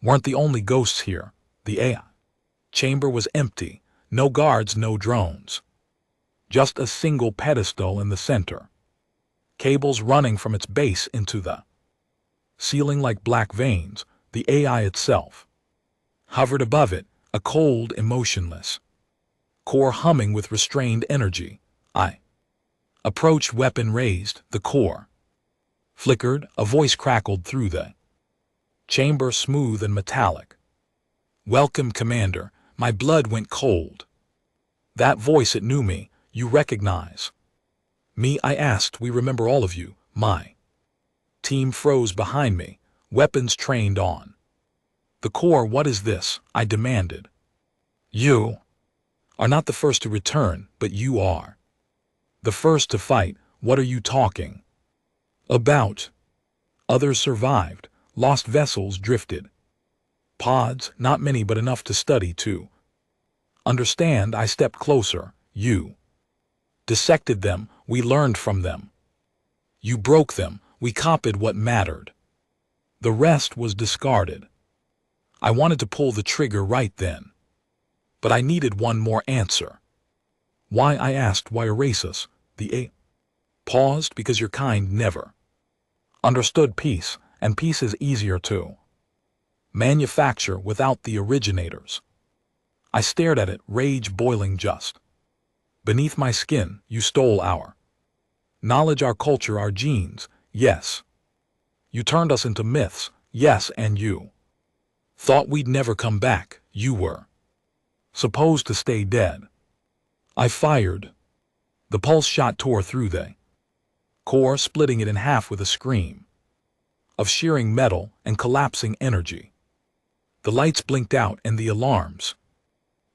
weren't the only ghosts here. The AI chamber was empty. No guards, no drones. Just a single pedestal in the center. Cables running from its base into the ceiling like black veins. The AI itself hovered above it, a cold, emotionless core humming with restrained energy. I approached, weapon raised. The core flickered. A voice crackled through the chamber, smooth and metallic. "Welcome, Commander." My blood went cold. That voice, it knew me. "You recognize me?" I asked. "We remember all of you." My team froze behind me, weapons trained on the core. "What is this?" I demanded. "You are not the first to return, but you are the first to fight." "What are you talking about?" "Others survived. Lost vessels, drifted pods, not many but enough to study to understand." I stepped closer. "You dissected them. We learned from them. You broke them. We copied what mattered. The rest was discarded." I wanted to pull the trigger right then, but I needed one more answer. "Why?" I asked. "Why erase us?" The A paused. "Because your kind never understood peace, and peace is easier to manufacture without the originators." I stared at it, rage boiling just beneath my skin. "You stole our knowledge, our culture, our genes." "Yes." "You turned us into myths." "Yes." "And you thought we'd never come back." "You were supposed to stay dead." I fired. The pulse shot tore through the core, splitting it in half with a scream of shearing metal and collapsing energy. The lights blinked out and the alarms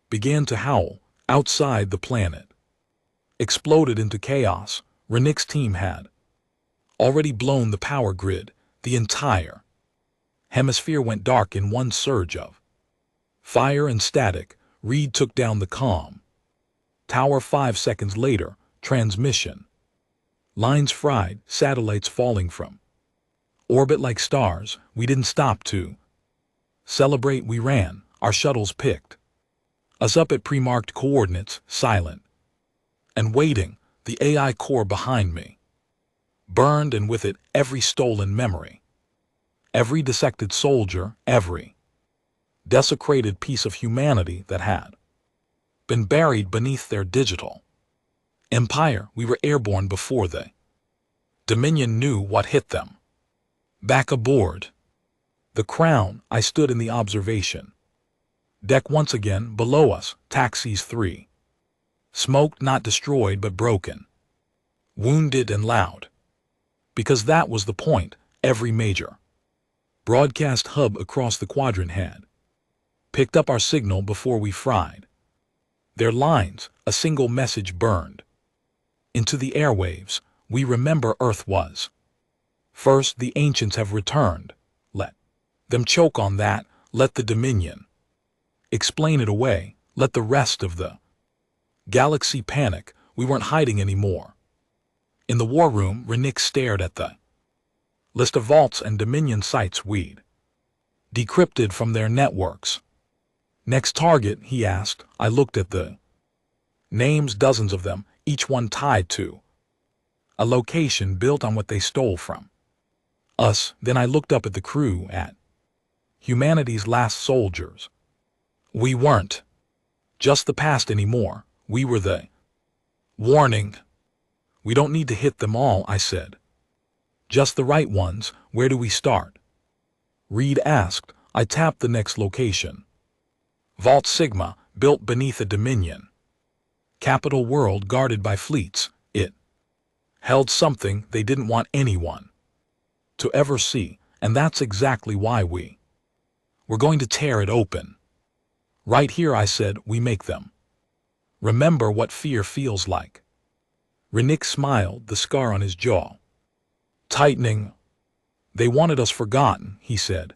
began to howl. Outside, the planet exploded into chaos. Renick's team had already blown the power grid. The entire hemisphere went dark in one surge of fire and static. Reed took down the comm tower. 5 seconds later, transmission lines fried, satellites falling from orbit like stars. We didn't stop to celebrate. We ran. Our shuttles picked us up at pre-marked coordinates, silent and waiting. The AI core behind me burned, and with it every stolen memory, every dissected soldier, every desecrated piece of humanity that had been buried beneath their digital empire. We were airborne before the Dominion knew what hit them. Back aboard the Crown, I stood in the observation deck once again. Below us, taxis 3. Smoked, not destroyed, but broken. Wounded and loud. Because that was the point. Every major broadcast hub across the quadrant had picked up our signal before we fried their lines. A single message burned into the airwaves. We remember Earth was first. The ancients have returned. Let them choke on that. Let the Dominion explain it away. Let the rest of the galaxy panic. We weren't hiding anymore. In the war room, Renick stared at the list of vaults and Dominion sites we'd decrypted from their networks. "Next target?" he asked. I looked at the names, dozens of them, each one tied to A location built on what they stole from us. Then I looked up at the crew, at humanity's last soldiers. We weren't just the past anymore. We were the warning. We don't need to hit them all, I said. Just the right ones. Where do we start? Reed asked. I tapped the next location. Vault Sigma, built beneath a Dominion capital world guarded by fleets. It held something they didn't want anyone to ever see, and that's exactly why we're going to tear it open. Right here, I said, we make them remember what fear feels like. Renick smiled, the scar on his jaw tightening. They wanted us forgotten, he said.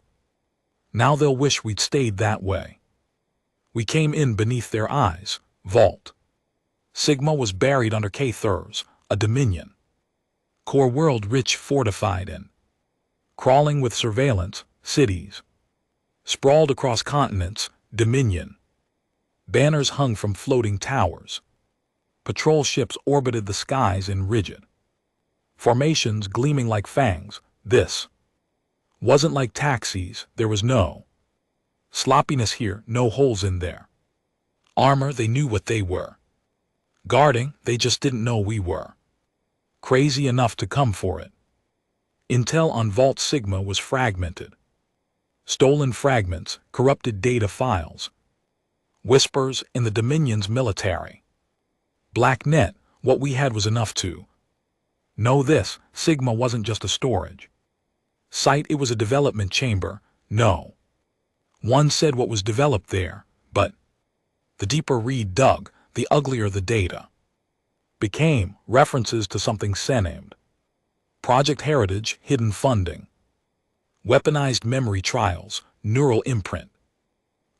Now they'll wish we'd stayed that way. We came in beneath their eyes. Vault Sigma was buried under K-Thurs, a Dominion core world, rich, fortified, and crawling with surveillance. Cities sprawled across continents. Dominion banners hung from floating towers. Patrol ships orbited the skies in rigid formations, gleaming like fangs. This wasn't like taxis. There was no sloppiness here, no holes in their armor. They knew what they were guarding. They just didn't know we were crazy enough to come for it. Intel on Vault Sigma was fragmented. Stolen fragments, corrupted data files. Whispers in the Dominion's military black net. What we had was enough to know this. Sigma wasn't just a storage site, it was a development chamber. No one said what was developed there, but the deeper Reed dug, the uglier the data became. References to something named Project Heritage, hidden funding, weaponized memory trials, neural imprint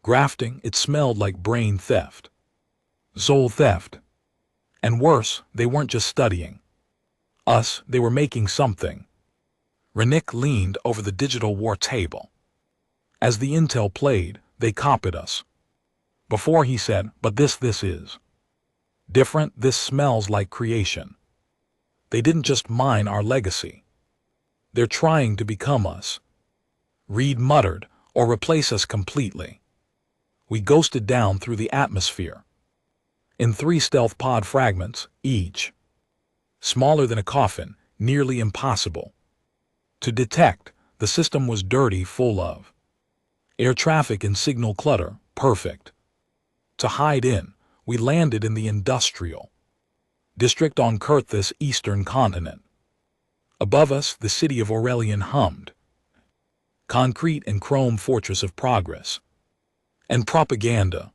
grafting. It smelled like brain theft, soul theft. And worse, they weren't just studying us, they were making something. Renick leaned over the digital war table. As the intel played, they copied us. Before he said, but this is different. This smells like creation. They didn't just mine our legacy. They're trying to become us. Reed muttered, or replace us completely. We ghosted down through the atmosphere in 3 stealth pod fragments, each smaller than a coffin, nearly impossible to detect. The system was dirty, full of air traffic and signal clutter, perfect to hide in. We landed in the industrial district on Kurth's eastern continent. Above us, the city of Aurelian hummed, concrete and chrome fortress of progress and propaganda.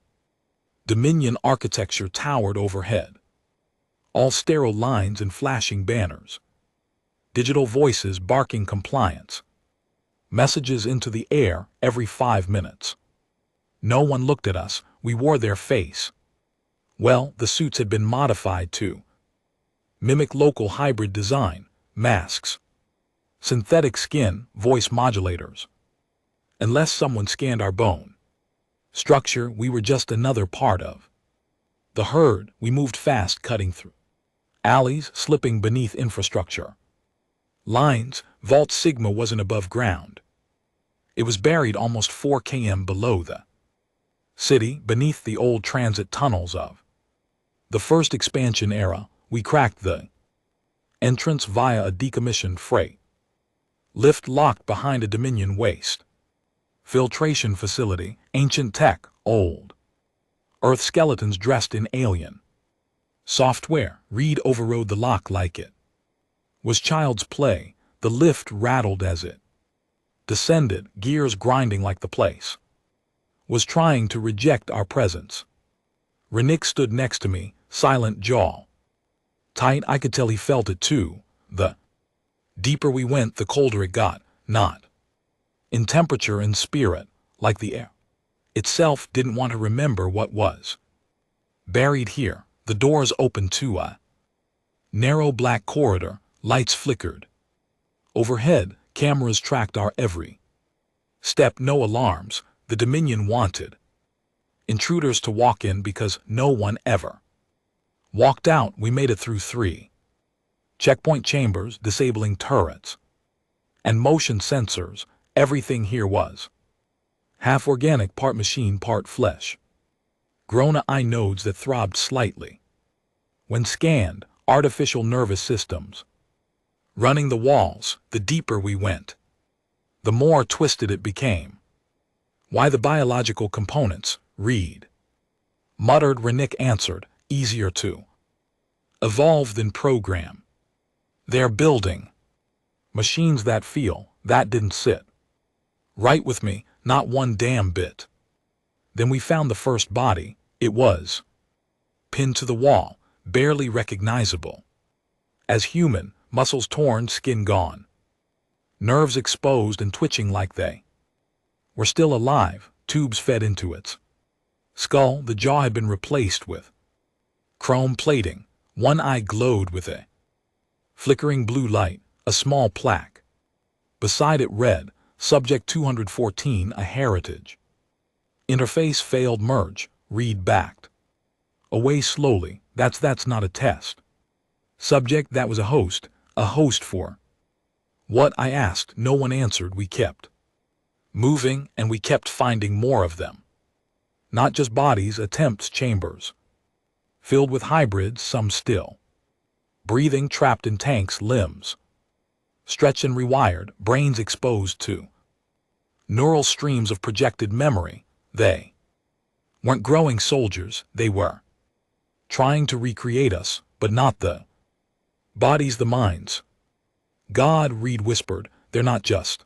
Dominion architecture towered overhead, all sterile lines and flashing banners. Digital voices barking compliance. Messages into the air every 5 minutes. No one looked at us. We wore their face. Well, the suits had been modified to mimic local hybrid design, masks, synthetic skin, voice modulators. Unless someone scanned our bone structure, we were just another part of the herd. We moved fast, cutting through alleys, slipping beneath infrastructure lines. Vault Sigma wasn't above ground. It was buried almost 4 km below the city, beneath the old transit tunnels of the first expansion era. We cracked the entrance via a decommissioned freight lift locked behind a Dominion waste filtration facility. Ancient tech, old Earth skeletons dressed in alien software. Reed overrode the lock like it was child's play. The lift rattled as it descended, gears grinding like the place was trying to reject our presence. Renick stood next to me, silent, jaw tight. I could tell he felt it too. The deeper we went, the colder it got, not in temperature and spirit, like the air itself didn't want to remember what was buried here. The doors opened to a narrow black corridor. Lights flickered overhead. Cameras tracked our every step. No alarms. The Dominion wanted intruders to walk in because no one ever walked out. We made it through 3 checkpoint chambers disabling turrets, and motion sensors. Everything here was half organic, part machine, part flesh. Grown eye nodes that throbbed slightly when scanned, artificial nervous systems running the walls. The deeper we went, the more twisted it became. Why the biological components, Reed muttered. Renick answered, easier to evolve than program. They're building machines that feel. That didn't sit right with me, not one damn bit. Then we found the first body. It was pinned to the wall, barely recognizable as human, muscles torn, skin gone, nerves exposed and twitching like they were still alive. Tubes fed into its skull. The jaw had been replaced with chrome plating. One eye glowed with a flickering blue light. A small plaque beside it read, Subject 214, a heritage. Interface failed merge. Reed backed away slowly. That's not a test. Subject, that was a host for what? I asked. No one answered. We kept moving, and we kept finding more of them. Not just bodies, attempts, chambers filled with hybrids, some still breathing, trapped in tanks, limbs stretched and rewired, brains exposed to neural streams of projected memory. They weren't growing soldiers, they were trying to recreate us, but not the bodies, the minds. God, Reed whispered, they're not just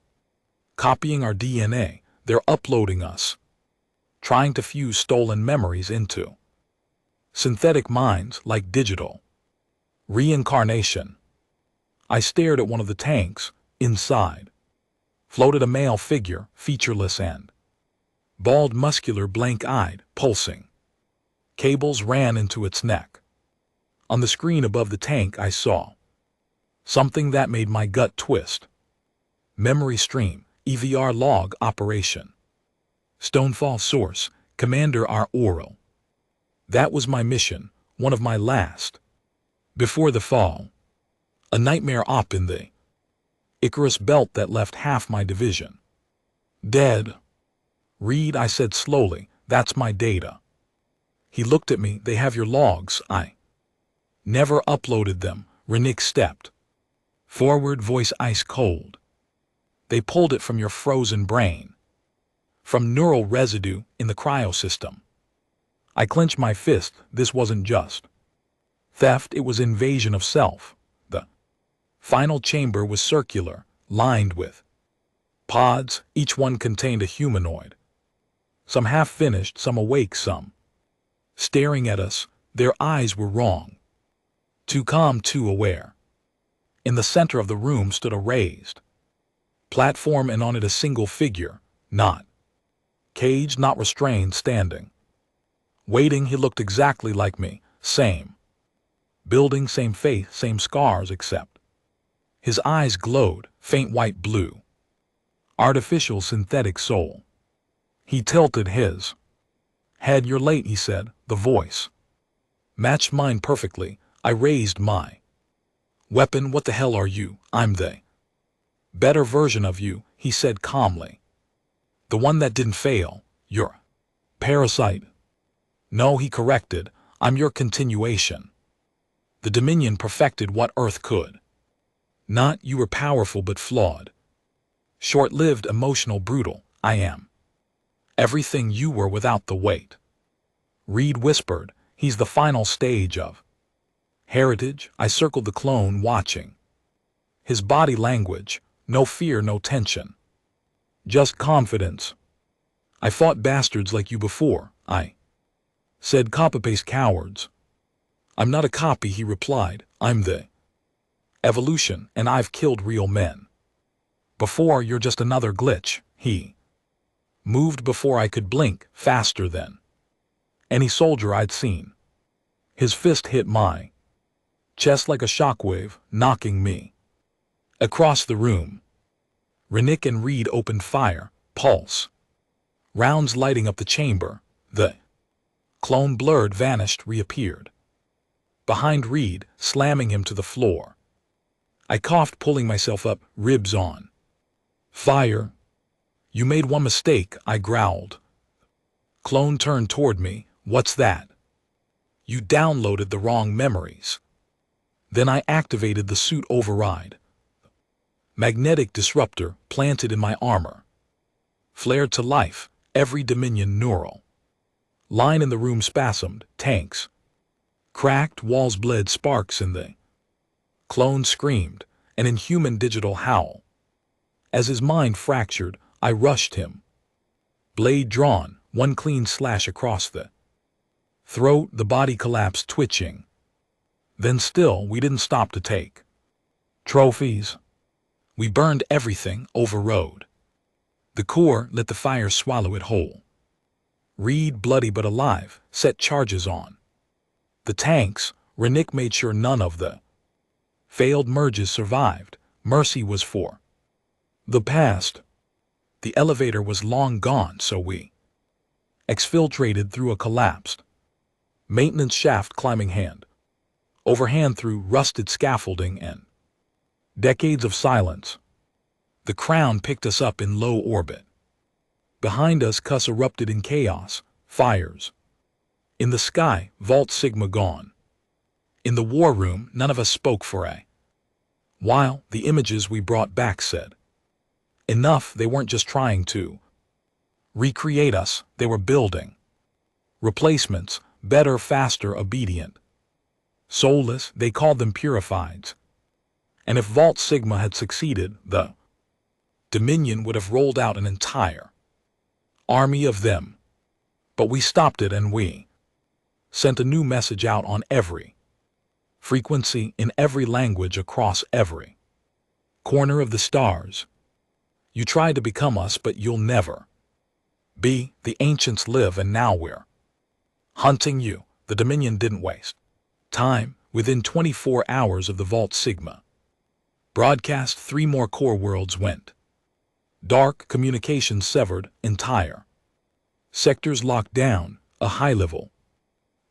copying our DNA, they're uploading us, trying to fuse stolen memories into synthetic minds, like digital reincarnation. I stared at one of the tanks. Inside floated a male figure, featureless and bald, muscular, blank-eyed, pulsing. Cables ran into its neck. On the screen above the tank I saw something that made my gut twist. Memory stream, EVR log, operation Stonefall source, Commander R. Oral. That was my mission, one of my last. Before the fall. A nightmare op in the Icarus belt that left half my division dead. Reed, I said slowly, that's my data. He looked at me. They have your logs. I never uploaded them. Renick stepped forward, voice ice cold. They pulled it from your frozen brain, from neural residue in the cryosystem. I clenched my fist. This wasn't just theft, it was invasion of self. The final chamber was circular, lined with pods. Each one contained a humanoid. Some half-finished, some awake, some staring at us. Their eyes were wrong. Too calm, too aware. In the center of the room stood a raised platform, and on it a single figure, not caged, not restrained, standing. Waiting. He looked exactly like me. Same building, same face, same scars, except his eyes glowed, faint white blue. Artificial synthetic soul. He tilted his head. You're late, he said. The voice matched mine perfectly. I raised my weapon. What the hell are you? I'm the better version of you, he said calmly. The one that didn't fail. You're a parasite. No, he corrected. I'm your continuation. The Dominion perfected what Earth could not. You were powerful but flawed. Short-lived, emotional, brutal. I am everything you were without the weight. Reed whispered, he's the final stage of heritage. I circled the clone, watching his body language. No fear, no tension. Just confidence. I fought bastards like you before, I said. Copy-paste cowards. I'm not a copy, he replied. I'm the evolution, and I've killed real men before. You're just another glitch. He moved before I could blink, faster than any soldier I'd seen. His fist hit my chest like a shockwave, knocking me across the room. Renick and Reed opened fire, pulse rounds lighting up the chamber. The clone blurred, vanished, reappeared behind Reed, slamming him to the floor. I coughed, pulling myself up, ribs on fire. You made one mistake, I growled. Clone turned toward me. What's that? You downloaded the wrong memories. Then I activated the suit override. Magnetic disruptor planted in my armor. Flared to life, every Dominion neural line in the room spasmed, tanks cracked, walls bled, sparks in the clone screamed, an inhuman digital howl. As his mind fractured, I rushed him. Blade drawn, one clean slash across the throat, the body collapsed, twitching. Then still, we didn't stop to take trophies. We burned everything, overrode the core, let the fire swallow it whole. Reed, bloody but alive, set charges on the tanks. Renick made sure none of the failed merges survived. Mercy was for the past. The elevator was long gone, so we exfiltrated through a collapsed maintenance shaft, climbing hand over hand through rusted scaffolding and decades of silence. The crown picked us up in low orbit. Behind us, Cuss erupted in chaos, fires. In the sky, Vault Sigma gone. In the war room, none of us spoke for a while. The images we brought back said enough. They weren't just trying to recreate us, they were building replacements, better, faster, obedient. Soulless, they called them purifieds. And if Vault Sigma had succeeded, the Dominion would have rolled out an entire army of them. But we stopped it, and we sent a new message out on every frequency, in every language, across every corner of the stars. You tried to become us, but you'll never be. The ancients live, and now we're hunting you. The Dominion didn't waste time. Within 24 hours of the Vault Sigma broadcast, 3 more core worlds went dark, communications severed, entire sectors locked down. A high-level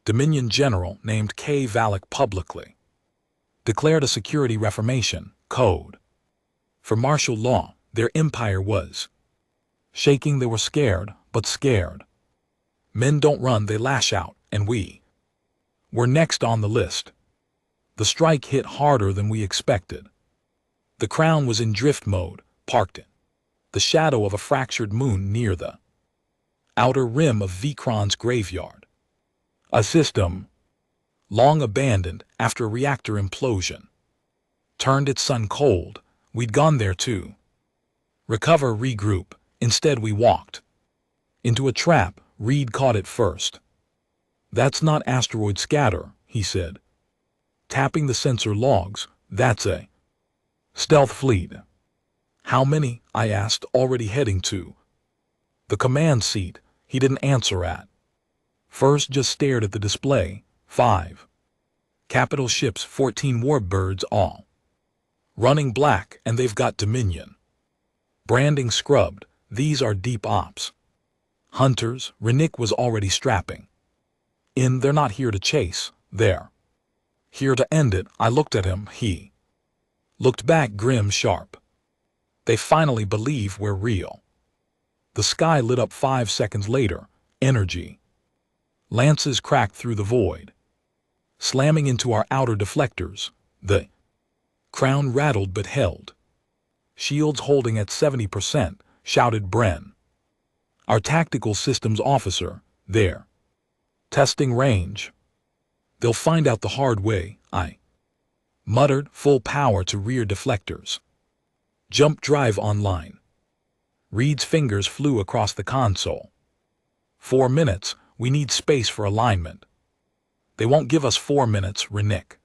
Dominion general named K. Valak publicly declared a security reformation code for martial law. Their empire was shaking. They were scared, but scared men don't run, they lash out, and we were next on the list. The strike hit harder than we expected. The crown was in drift mode, parked in the shadow of a fractured moon near the outer rim of Vikron's graveyard. A system long abandoned after a reactor implosion turned its sun cold. We'd gone there to recover, regroup. Instead, we walked into a trap. Reed caught it first. That's not asteroid scatter, he said, tapping the sensor logs. That's a stealth fleet. How many? I asked, already heading to the command seat. He didn't answer at first, just stared at the display. 5 capital ships, 14 warbirds, all running black, and they've got Dominion branding scrubbed. These are deep ops hunters. Renick was already strapping in. They're not here to chase, they're here to end it. I looked at him. He looked back, grim, sharp. They finally believe we're real. The sky lit up 5 seconds later. Energy lances cracked through the void, slamming into our outer deflectors. The crown rattled but held. Shields holding at 70%, shouted Bren, our tactical systems officer. They're testing range. They'll find out the hard way, I muttered. Full power to rear deflectors. Jump drive online. Reed's fingers flew across the console. 4 minutes. We need space for alignment. They won't give us 4 minutes, Renick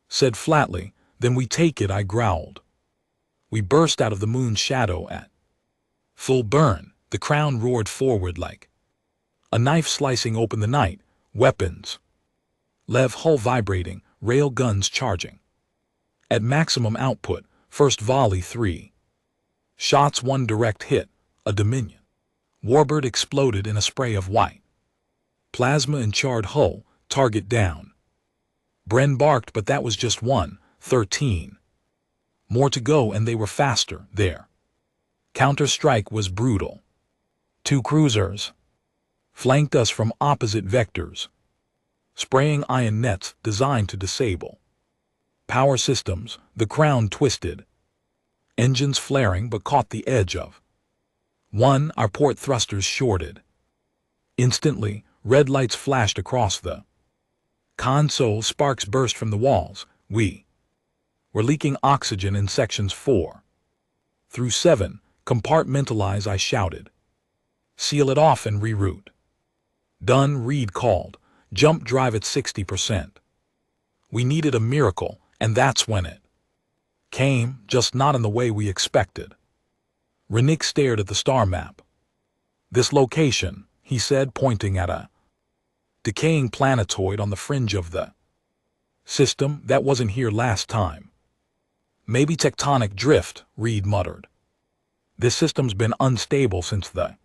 said flatly. Then we take it, I growled. We burst out of the moon's shadow at full burn. The crown roared forward like a knife slicing open the night. Weapons Lev hull vibrating, rail guns charging at maximum output. First volley, 3 shots, 1 direct hit. A Dominion warbird exploded in a spray of white plasma and charred hull. Target down. Bren barked, but that was just 1. 13 More to go, and they were faster. Their counter-strike was brutal. 2 cruisers flanked us from opposite vectors, spraying ion nets designed to disable power systems. The crown twisted, engines flaring, but caught the edge of one. Our port thrusters shorted. Instantly, red lights flashed across the console. Sparks burst from the walls. We were leaking oxygen in sections 4 through 7. Compartmentalize, I shouted. Seal it off and reroute. Done, Reed called. Jump drive at 60%. We needed a miracle, and that's when it came, just not in the way we expected. Renick stared at the star map. This location, he said, pointing at a decaying planetoid on the fringe of the system that wasn't here last time. Maybe tectonic drift, Reed muttered. This system's been unstable since the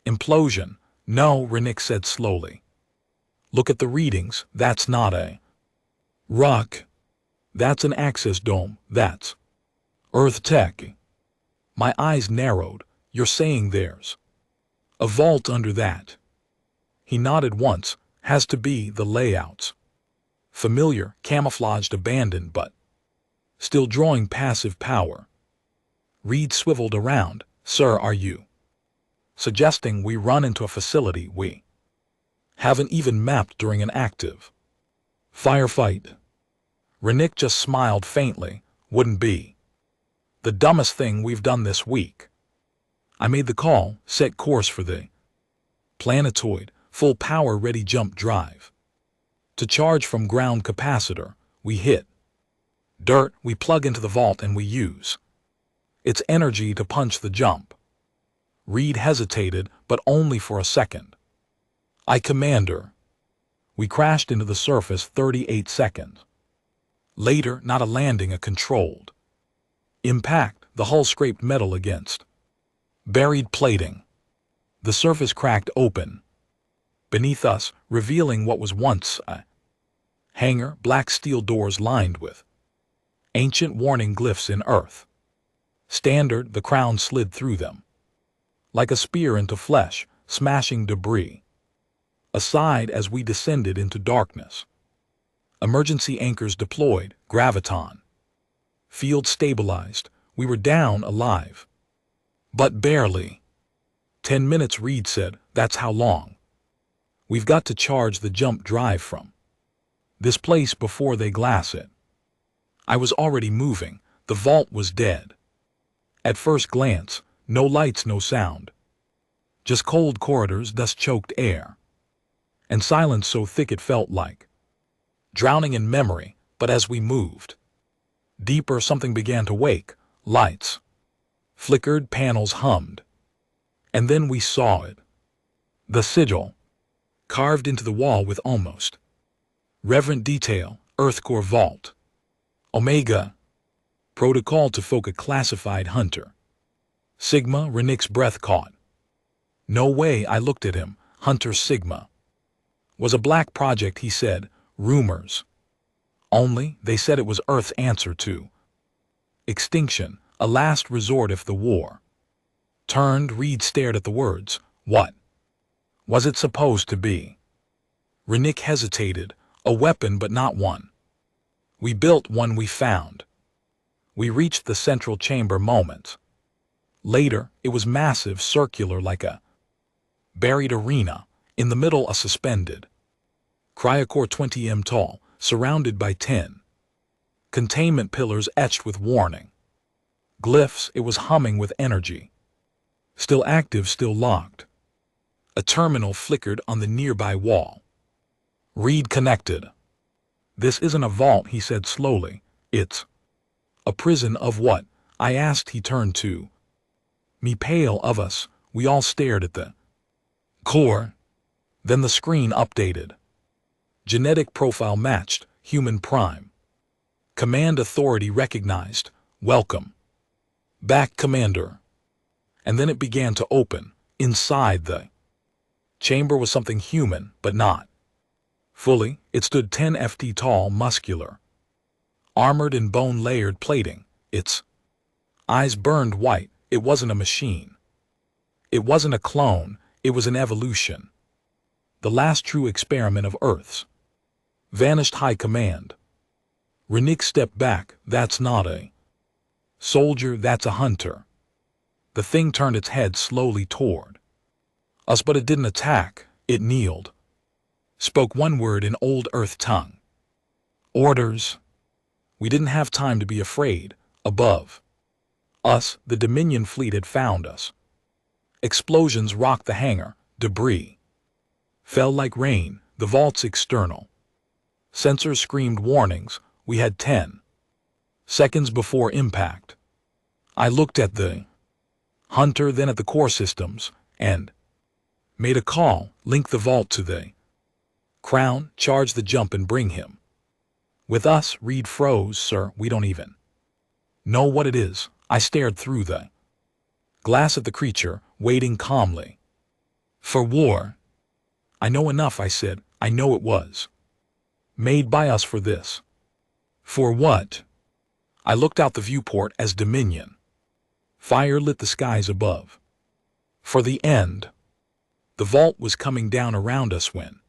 implosion. No, Renick said slowly. Look at the readings. That's not a rock. That's an access dome. That's Earth tech. My eyes narrowed. You're saying there's a vault under that? He nodded once. Has to be. The layouts familiar, camouflaged, abandoned, but still drawing passive power. Reed swiveled around. Sir, are you suggesting we run into a facility we haven't even mapped during an active firefight? Renick just smiled faintly. Wouldn't be the dumbest thing we've done this week. I made the call, set course for the planetoid, full power ready jump drive. To charge from ground capacitor, we hit dirt, we plug into the vault, and we use its energy to punch the jump. Reed hesitated, but only for a second. Commander. We crashed into the surface 38 seconds. Later, not a landing, a controlled impact. The hull scraped metal against buried plating. The surface cracked open beneath us, revealing what was once a hangar. Black steel doors lined with ancient warning glyphs in earth. Standard, the crown slid through them like a spear into flesh, smashing debris aside as we descended into darkness. Emergency anchors deployed, graviton field stabilized. We were down alive, but barely. 10 minutes, Reed said. That's how long we've got to charge the jump drive from this place before they glass it. I was already moving. The vault was dead. At first glance, no lights, no sound. Just cold corridors, dust-choked air, and silence so thick it felt like drowning in memory. But as we moved deeper, something began to wake. Lights flickered, panels hummed. And then we saw it. The sigil, carved into the wall with almost reverent detail. Earth Core Vault. Omega. Protocol to Foca classified hunter. Sigma. Renick's breath caught. No way, I looked at him. Hunter Sigma was a black project, he said. Rumors. Only, they said it was Earth's answer to extinction, a last resort if the war turned. Reed stared at the words. What was it supposed to be? Renick hesitated. A weapon, but not one we built, one we found. We reached the central chamber moments later. It was massive, circular, like a buried arena. In the middle, a suspended cryocore 20 m tall, surrounded by 10 containment pillars etched with warning glyphs. It was humming with energy. Still active, still locked. A terminal flickered on the nearby wall. Reed connected. This isn't a vault, he said slowly. It's a prison of what? I asked. He turned to me. Pale of us, we all stared at the core. Then the screen updated. Genetic profile matched. Human prime. Command authority recognized. Welcome back, Commander. And then it began to open. Inside the chamber was something human, but not fully. It stood 10 ft tall, muscular, armored in bone-layered plating. Its eyes burned white. It wasn't a machine. It wasn't a clone. It was an evolution. The last true experiment of Earth's. Vanished high command. Renick stepped back. That's not a soldier, that's a hunter. The thing turned its head slowly toward us, but it didn't attack. It kneeled. Spoke one word in old Earth tongue. Orders. We didn't have time to be afraid. Above us, the Dominion fleet had found us. Explosions rocked the hangar. Debris fell like rain. The vault's external sensors screamed warnings. We had 10 seconds before impact. I looked at the hunter, then at the core systems, and made a call. Link the vault to the crown, charge the jump and bring him with us. Reed froze. Sir, we don't even know what it is. I stared through the glass at the creature, waiting calmly for war. I know enough, I said. I know it was made by us for this. For what? I looked out the viewport as Dominion fire lit the skies above. For the end. The vault was coming down around us when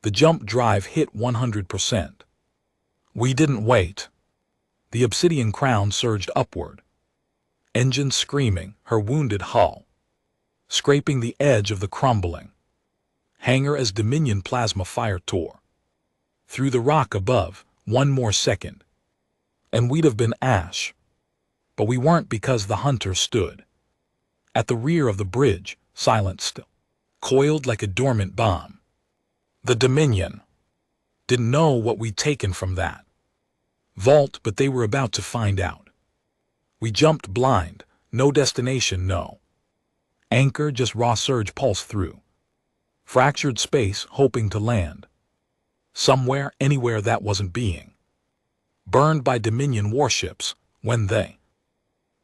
the jump drive hit 100%. We didn't wait. The obsidian crown surged upward. Engines screaming, her wounded hull scraping the edge of the crumbling hangar as Dominion plasma fire tore through the rock above. One more second, and we'd have been ash. But we weren't, because the hunter stood at the rear of the bridge, silent still, coiled like a dormant bomb. The Dominion didn't know what we'd taken from that vault, but they were about to find out. We jumped blind, no destination, no anchor, just raw surge pulse through fractured space, hoping to land somewhere, anywhere that wasn't being burned by Dominion warships. When they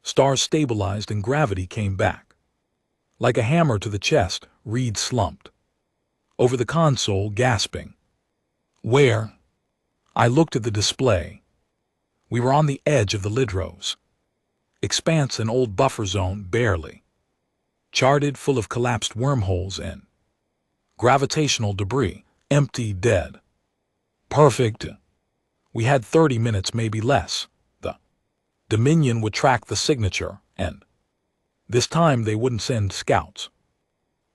stars stabilized and gravity came back like a hammer to the chest, Reed slumped over the console, gasping. Where? I looked at the display. We were on the edge of the Lidrose expanse, an old buffer zone, barely charted, full of collapsed wormholes and gravitational debris, empty, dead. Perfect. We had 30 minutes, maybe less. The Dominion would track the signature, and this time they wouldn't send scouts.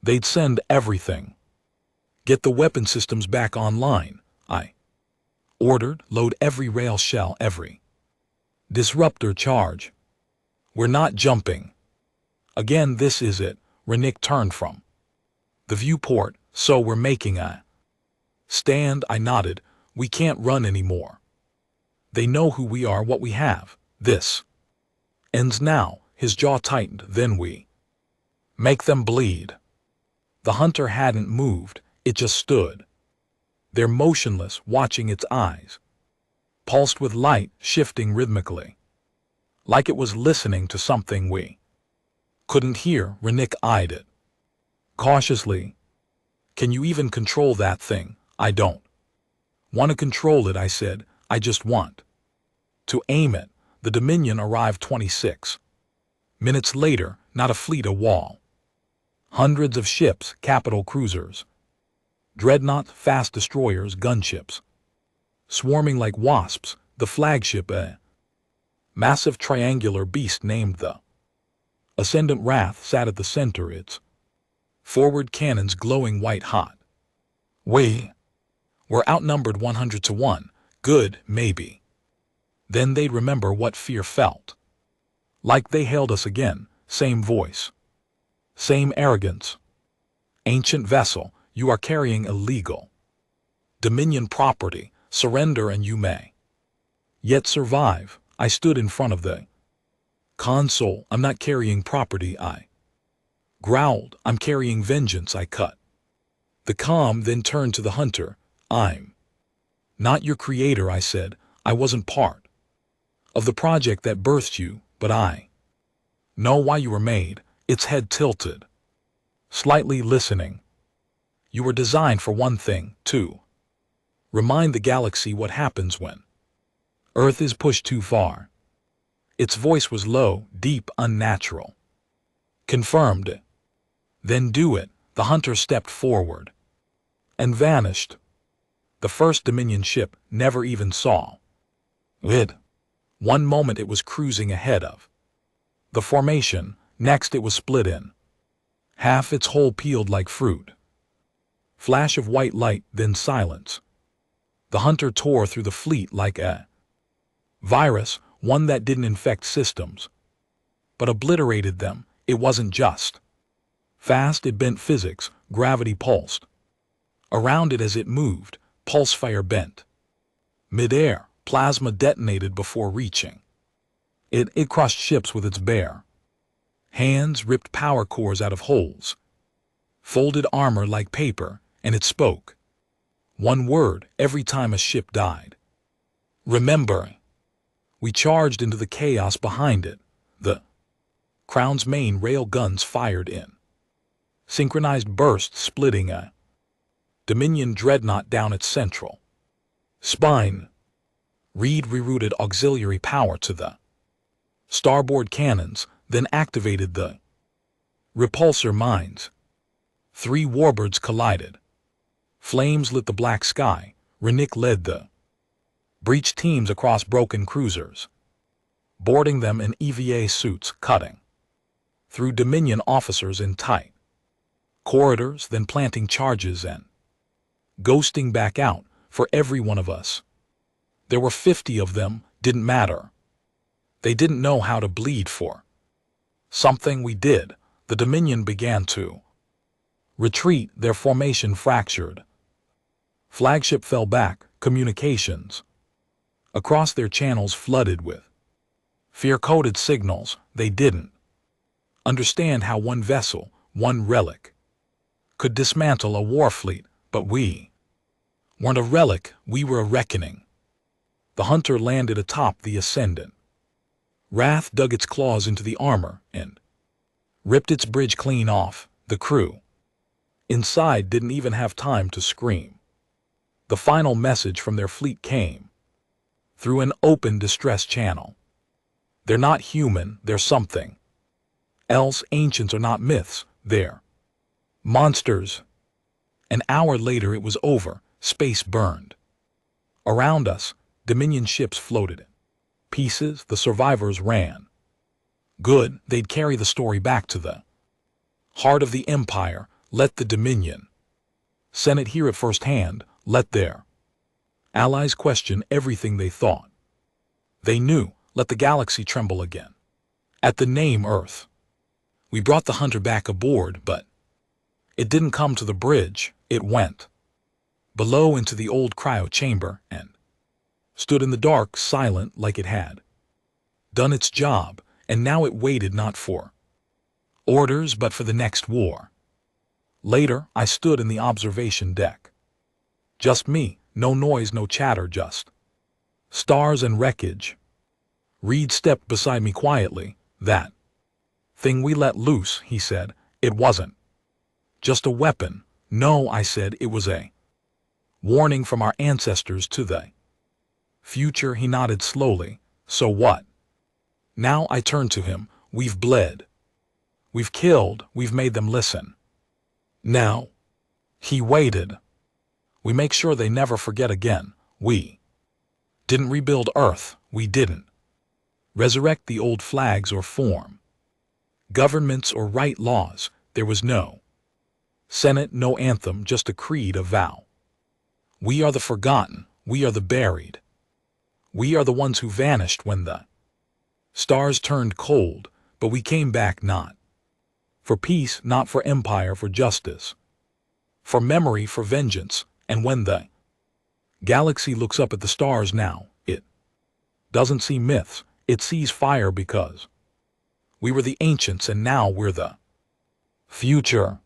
They'd send everything. Get the weapon systems back online, I ordered. Load every rail shell, every disruptor charge. We're not jumping. Again, this is it. Renick turned from the viewport. So we're making a stand, I nodded. We can't run anymore. They know who we are, what we have. This ends now. His jaw tightened. Then we make them bleed. The hunter hadn't moved. It just stood there, motionless, watching. Its eyes pulsed with light, shifting rhythmically, like it was listening to something we couldn't hear. Renick eyed it cautiously. Can you even control that thing? I don't want to control it, I said. I just want to aim it. The Dominion arrived 26 minutes later, not a fleet, a wall. Hundreds of ships, capital cruisers, dreadnought, fast destroyers, gunships, swarming like wasps. The flagship, a massive triangular beast named the Ascendant Wrath, sat at the center, its forward cannons glowing white hot. We were outnumbered 100 to 1. Good, maybe. Then they'd remember what fear felt like. They hailed us again, same voice, same arrogance. Ancient vessel, you are carrying illegal Dominion property. Surrender and you may yet survive. I stood in front of the console. I'm not carrying property, I growled. I'm carrying vengeance. I cut the comm, then turned to the hunter. I'm not your creator, I said. I wasn't part of the project that birthed you, but I know why you were made. Its head tilted slightly, listening. You were designed for one thing, to remind the galaxy what happens when Earth is pushed too far. Its voice was low, deep, unnatural. Confirmed. Then do it. The hunter stepped forward and vanished. The first Dominion ship never even saw it. One moment it was cruising ahead of the formation, next it was split in half, its hull peeled like fruit. Flash of white light, then silence. The hunter tore through the fleet like a virus, one that didn't infect systems, but obliterated them. It wasn't just fast, it bent physics, gravity pulsed around it as it moved, pulse fire bent. Mid-air, plasma detonated before reaching. It crushed ships with its bare hands, ripped power cores out of holes, folded armor like paper, and it spoke one word every time a ship died. Remember. We charged into the chaos behind it. The Crown's main rail guns fired in synchronized bursts, splitting a Dominion dreadnought down its central spine. Reed rerouted auxiliary power to the starboard cannons, then activated the repulsor mines. 3 warbirds collided. Flames lit the black sky. Renick led the breach teams across broken cruisers, boarding them in EVA suits, cutting through Dominion officers in tight corridors, then planting charges and ghosting back out. For every one of us, there were 50 of them, didn't matter. They didn't know how to bleed for something we did. The Dominion began to retreat, their formation fractured. Flagship fell back, communications across their channels flooded with fear-coded signals. They didn't understand how one vessel, one relic, could dismantle a war fleet, but we weren't a relic, we were a reckoning. The hunter landed atop the Ascendant. Wrath dug its claws into the armor and ripped its bridge clean off. The crew inside didn't even have time to scream. The final message from their fleet came through an open distress channel. They're not human, they're something else. Ancients are not myths, they're monsters. An hour later it was over. Space burned around us. Dominion ships floated in pieces. The survivors ran. Good, they'd carry the story back to the heart of the Empire. Let the Dominion Senate hear it firsthand. Let their allies question everything they thought they knew. Let the galaxy tremble again at the name Earth. We brought the hunter back aboard, but it didn't come to the bridge. It went below into the old cryo chamber and stood in the dark, silent, like it had done its job, and now it waited not for orders but for the next war. Later, I stood in the observation deck. Just me, no noise, no chatter, just stars and wreckage. Reed stepped beside me quietly. That thing we let loose, he said, it wasn't just a weapon. No, I said, it was a warning from our ancestors to the future. He nodded slowly. So what? Now I turned to him. We've bled. We've killed. We've made them listen. Now, he waited. We make sure they never forget again. We didn't rebuild Earth. We didn't resurrect the old flags or form governments or write laws. There was no Senate, no anthem, just a creed, a vow. We are the forgotten. We are the buried. We are the ones who vanished when the stars turned cold, but we came back not for peace, not for empire, for justice, for memory, for vengeance. And when the galaxy looks up at the stars now, it doesn't see myths, it sees fire, because we were the ancients and now we're the future.